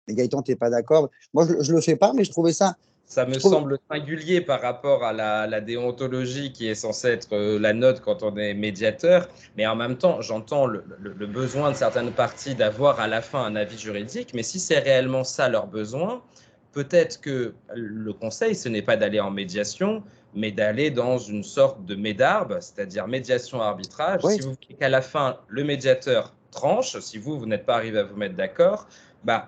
Mais Gaëtan, tu n'es pas d'accord? Moi, je ne le fais pas, mais je trouvais ça. Ça me semble singulier par rapport à la déontologie qui est censée être la nôtre quand on est médiateur. Mais en même temps, j'entends le besoin de certaines parties d'avoir à la fin un avis juridique. Mais si c'est réellement ça leur besoin, peut-être que le conseil, ce n'est pas d'aller en médiation, mais d'aller dans une sorte de médarbe, c'est-à-dire médiation-arbitrage. Oui. Si vous voulez qu'à la fin, le médiateur tranche, si vous n'êtes pas arrivé à vous mettre d'accord,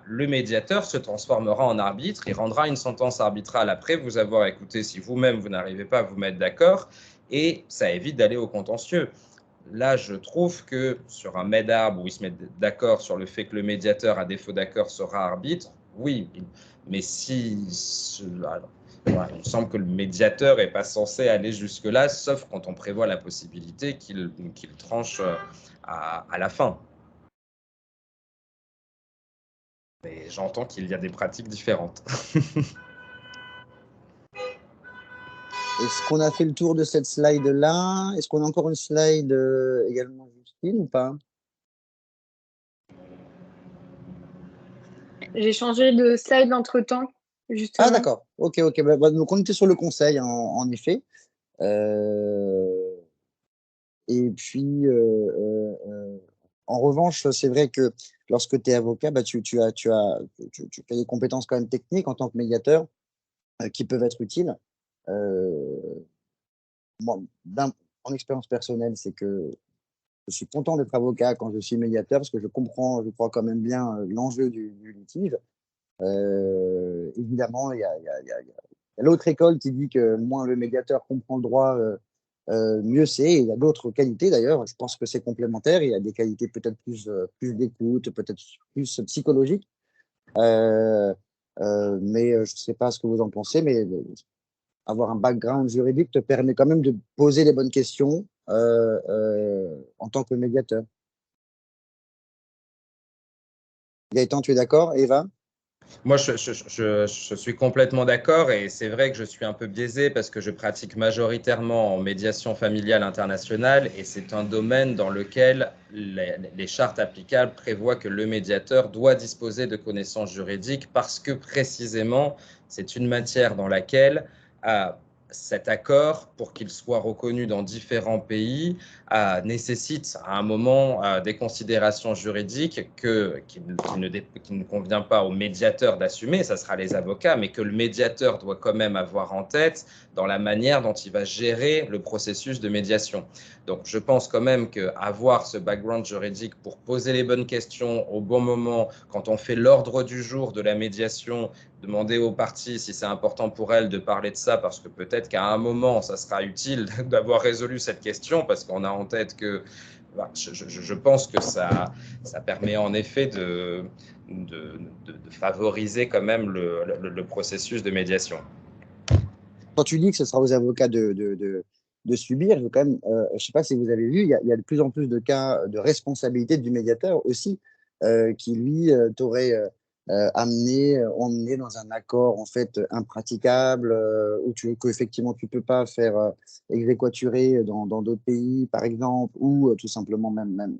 le médiateur se transformera en arbitre, il rendra une sentence arbitrale après vous avoir écouté si vous-même vous n'arrivez pas à vous mettre d'accord, et ça évite d'aller au contentieux. Là, je trouve que sur un médarbe où ils se mettent d'accord sur le fait que le médiateur, à défaut d'accord, sera arbitre, oui, mais alors, voilà, il me semble que le médiateur n'est pas censé aller jusque-là, sauf quand on prévoit la possibilité qu'il tranche à la fin. Mais j'entends qu'il y a des pratiques différentes. Est-ce qu'on a fait le tour de cette slide-là? Est-ce qu'on a encore une slide également, Justine, ou pas? J'ai changé de slide entre-temps, justement. Ah, d'accord. Ok. Donc, on était sur le conseil, en effet. Et puis, en revanche, c'est vrai que lorsque tu es avocat, tu as des compétences quand même techniques en tant que médiateur qui peuvent être utiles. Moi, en expérience personnelle, c'est que je suis content d'être avocat quand je suis médiateur parce que je crois quand même bien l'enjeu du litige. Évidemment, il y a l'autre école qui dit que moins le médiateur comprend le droit, mieux c'est. Et il y a d'autres qualités d'ailleurs. Je pense que c'est complémentaire. Il y a des qualités peut-être plus d'écoute, peut-être plus psychologiques. Mais je ne sais pas ce que vous en pensez, mais avoir un background juridique te permet quand même de poser les bonnes questions en tant que médiateur. Gaëtan, tu es d'accord? Eva? Moi, je suis complètement d'accord et c'est vrai que je suis un peu biaisé parce que je pratique majoritairement en médiation familiale internationale et c'est un domaine dans lequel les chartes applicables prévoient que le médiateur doit disposer de connaissances juridiques parce que précisément, c'est une matière dans laquelle cet accord, pour qu'il soit reconnu dans différents pays, nécessite à un moment des considérations juridiques qui ne convient pas au médiateur d'assumer, ça sera les avocats, mais que le médiateur doit quand même avoir en tête dans la manière dont il va gérer le processus de médiation. Donc je pense quand même qu'avoir ce background juridique pour poser les bonnes questions au bon moment, quand on fait l'ordre du jour de la médiation, demander aux parties si c'est important pour elles de parler de ça, parce que peut-être qu'à un moment, ça sera utile d'avoir résolu cette question, parce qu'on a en tête que je pense que ça permet en effet de favoriser quand même le processus de médiation. Quand tu dis que ce sera aux avocats de subir, je veux quand même, je ne sais pas si vous avez vu, il y a de plus en plus de cas de responsabilité du médiateur aussi, qui lui t'aurait emmené dans un accord en fait impraticable, où qu'effectivement tu ne peux pas faire exéquaturer dans d'autres pays, par exemple, ou tout simplement même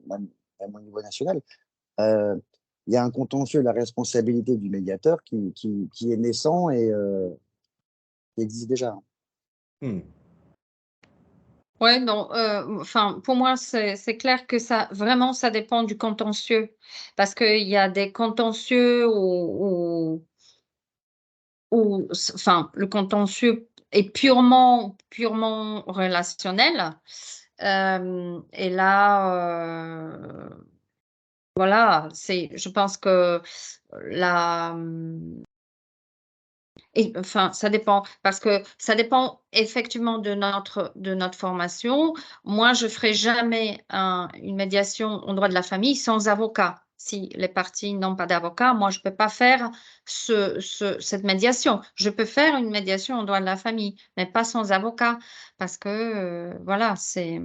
au niveau national. Il y a un contentieux de la responsabilité du médiateur qui est naissant et qui existe déjà. Ouais, non, enfin, pour moi, c'est clair que ça vraiment, ça dépend du contentieux. Parce qu'il y a des contentieux où enfin, le contentieux est purement relationnel. Et là, voilà, je pense que la, et enfin, ça dépend, parce que ça dépend effectivement de notre formation. Moi, je ferai jamais une médiation en droit de la famille sans avocat. Si les parties n'ont pas d'avocat, moi, je peux pas faire cette médiation. Je peux faire une médiation en droit de la famille, mais pas sans avocat, parce que voilà, c'est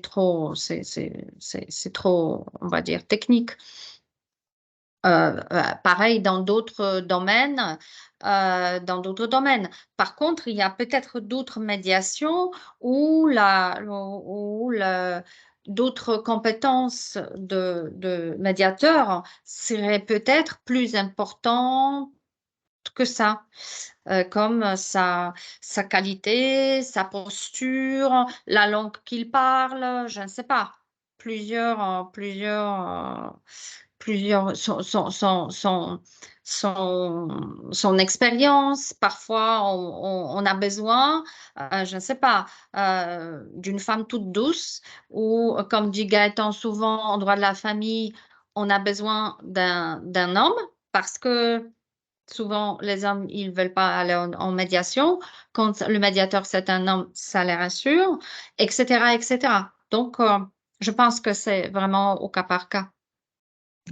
trop, c'est trop, on va dire, technique. Pareil dans d'autres domaines, Par contre, il y a peut-être d'autres médiations où d'autres compétences de médiateur seraient peut-être plus importantes que ça, comme sa qualité, sa posture, la langue qu'il parle, je ne sais pas. Plusieurs son expérience. Parfois, on a besoin, je ne sais pas, d'une femme toute douce ou, comme dit Gaëtan souvent, en droit de la famille, on a besoin d'un homme parce que souvent, les hommes, ils ne veulent pas aller en médiation. Quand le médiateur, c'est un homme, ça les rassure, etc., etc. Donc, je pense que c'est vraiment au cas par cas.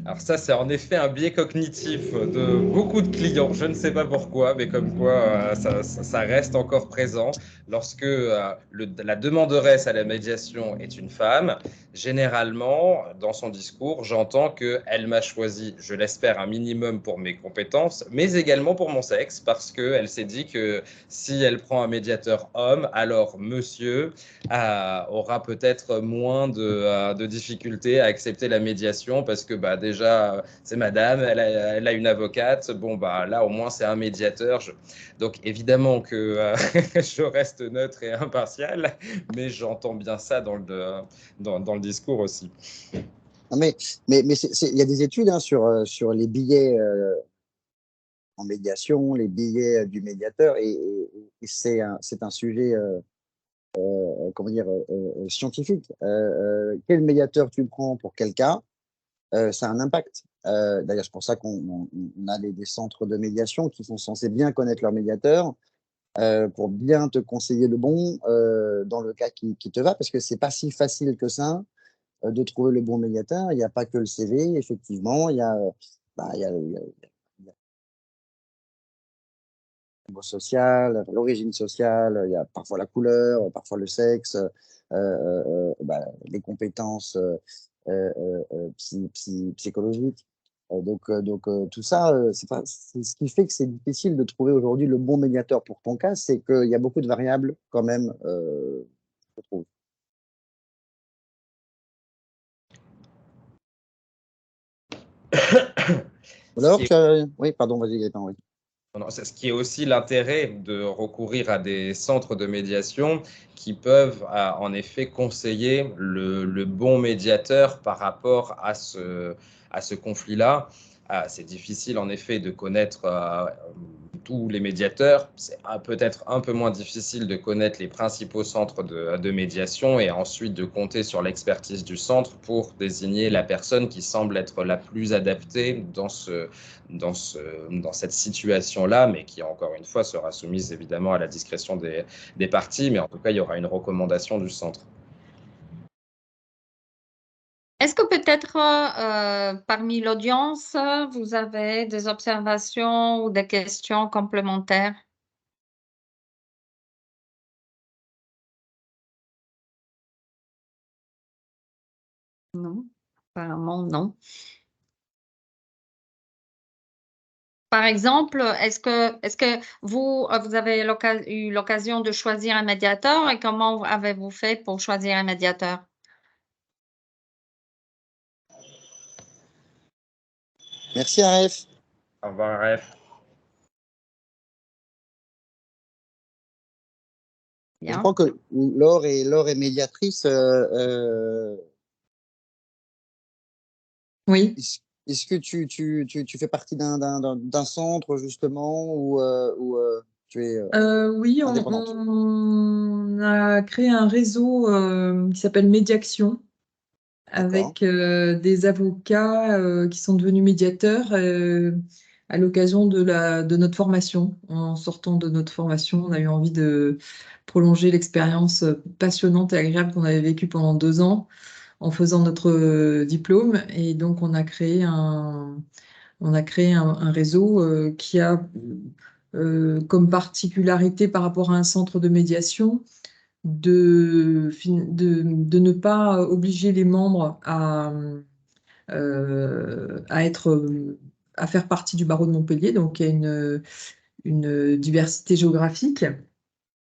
Alors ça, c'est en effet un biais cognitif de beaucoup de clients. Je ne sais pas pourquoi, mais comme quoi ça reste encore présent. Lorsque la demanderesse à la médiation est une femme, généralement, dans son discours, j'entends qu'elle m'a choisi, je l'espère, un minimum pour mes compétences, mais également pour mon sexe, parce qu'elle s'est dit que si elle prend un médiateur homme, alors monsieur aura peut-être moins de difficultés à accepter la médiation, parce que déjà, c'est madame, elle a une avocate, bon, là, au moins, c'est un médiateur. Donc, évidemment que je reste neutre et impartial, mais j'entends bien ça dans le discours aussi. Non, mais il y a des études sur les billets en médiation, les billets du médiateur, et c'est un sujet comment dire, scientifique. Quel médiateur tu prends pour quel cas, ça a un impact. D'ailleurs, c'est pour ça qu'on a des centres de médiation qui sont censés bien connaître leurs médiateurs. pour bien te conseiller le bon dans le cas qui te va, parce que c'est pas si facile que ça de trouver le bon médiateur. Il n'y a pas que le CV, effectivement, il y a, il y a, il y a le niveau social, l'origine sociale, il y a parfois la couleur, parfois le sexe, les compétences psychologiques. Tout ça, c'est ce qui fait que c'est difficile de trouver aujourd'hui le bon médiateur pour ton cas, c'est qu'il y a beaucoup de variables quand même, je trouve. Alors, oui, pardon, vas-y, Gaëtan, oui. C'est ce qui est aussi l'intérêt de recourir à des centres de médiation qui peuvent en effet conseiller le bon médiateur par rapport à ce conflit-là. C'est difficile en effet de connaître tous les médiateurs. C'est peut-être un peu moins difficile de connaître les principaux centres de médiation et ensuite de compter sur l'expertise du centre pour désigner la personne qui semble être la plus adaptée dans cette situation-là, mais qui, encore une fois, sera soumise évidemment à la discrétion des parties, mais en tout cas, il y aura une recommandation du centre. Est-ce que peut-être parmi l'audience, vous avez des observations ou des questions complémentaires? Non, apparemment non. Par exemple, est-ce que vous avez eu l'occasion de choisir un médiateur et comment avez-vous fait pour choisir un médiateur? Merci, Aref. Au revoir, Aref. Je crois que Laure est médiatrice. Oui. Est-ce que tu fais partie d'un centre, justement, ou tu es Oui, indépendante? on a créé un réseau qui s'appelle Médiaction, avec des avocats qui sont devenus médiateurs à l'occasion de notre formation. En sortant de notre formation, on a eu envie de prolonger l'expérience passionnante et agréable qu'on avait vécue pendant 2 ans en faisant notre diplôme. Et donc, on a créé un réseau qui a comme particularité par rapport à un centre de médiation de ne pas obliger les membres à faire partie du barreau de Montpellier. Donc, il y a une diversité géographique.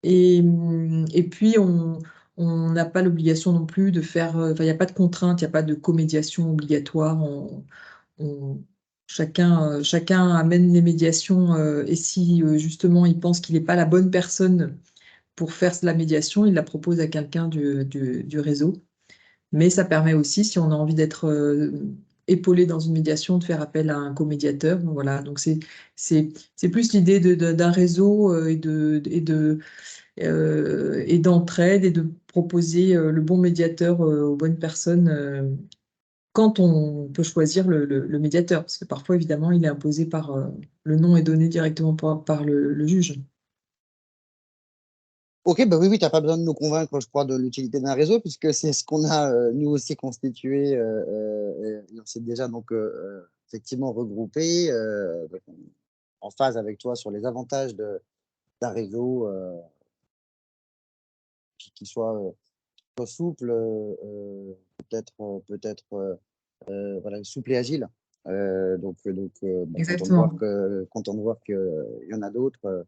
Et puis, on n'a pas l'obligation non plus de faire, il n'y a pas de contrainte, il n'y a pas de comédiation obligatoire. Chacun amène les médiations et si justement il pense qu'il n'est pas la bonne personne pour faire la médiation, il la propose à quelqu'un du réseau. Mais ça permet aussi, si on a envie d'être épaulé dans une médiation, de faire appel à un comédiateur. Voilà, donc c'est plus l'idée d'un réseau et d'entraide et de proposer le bon médiateur aux bonnes personnes quand on peut choisir le médiateur, parce que parfois, évidemment, il est imposé par le nom est donné directement par le juge. Ok, bah oui, tu n'as pas besoin de nous convaincre, je crois, de l'utilité d'un réseau, puisque c'est ce qu'on a, nous aussi, constitué, et on s'est déjà donc effectivement regroupé en phase avec toi sur les avantages d'un réseau qui soit souple, voilà, souple et agile. Exactement. Content de voir qu'il y en a d'autres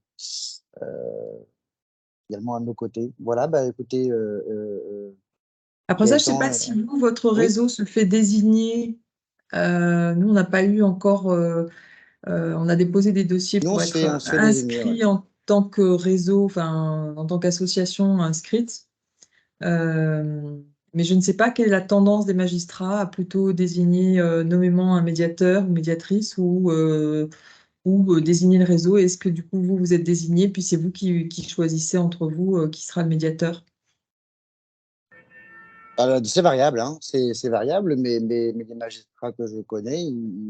également à nos côtés. Voilà, bah écoutez, Après ça, je ne sais Gaëtan, pas si vous, votre oui, réseau se fait désigner. Nous, on n'a pas eu encore. On a déposé des dossiers nous pour être on se fait désigner. Ouais. inscrits en tant que réseau, enfin, en tant qu'association inscrite. Mais je ne sais pas quelle est la tendance des magistrats à plutôt désigner nommément un médiateur ou médiatrice ou désigner le réseau. Est-ce que du coup, vous êtes désigné, puis c'est vous qui choisissez entre vous qui sera le médiateur? C'est variable, hein, c'est variable, mais les magistrats que je connais,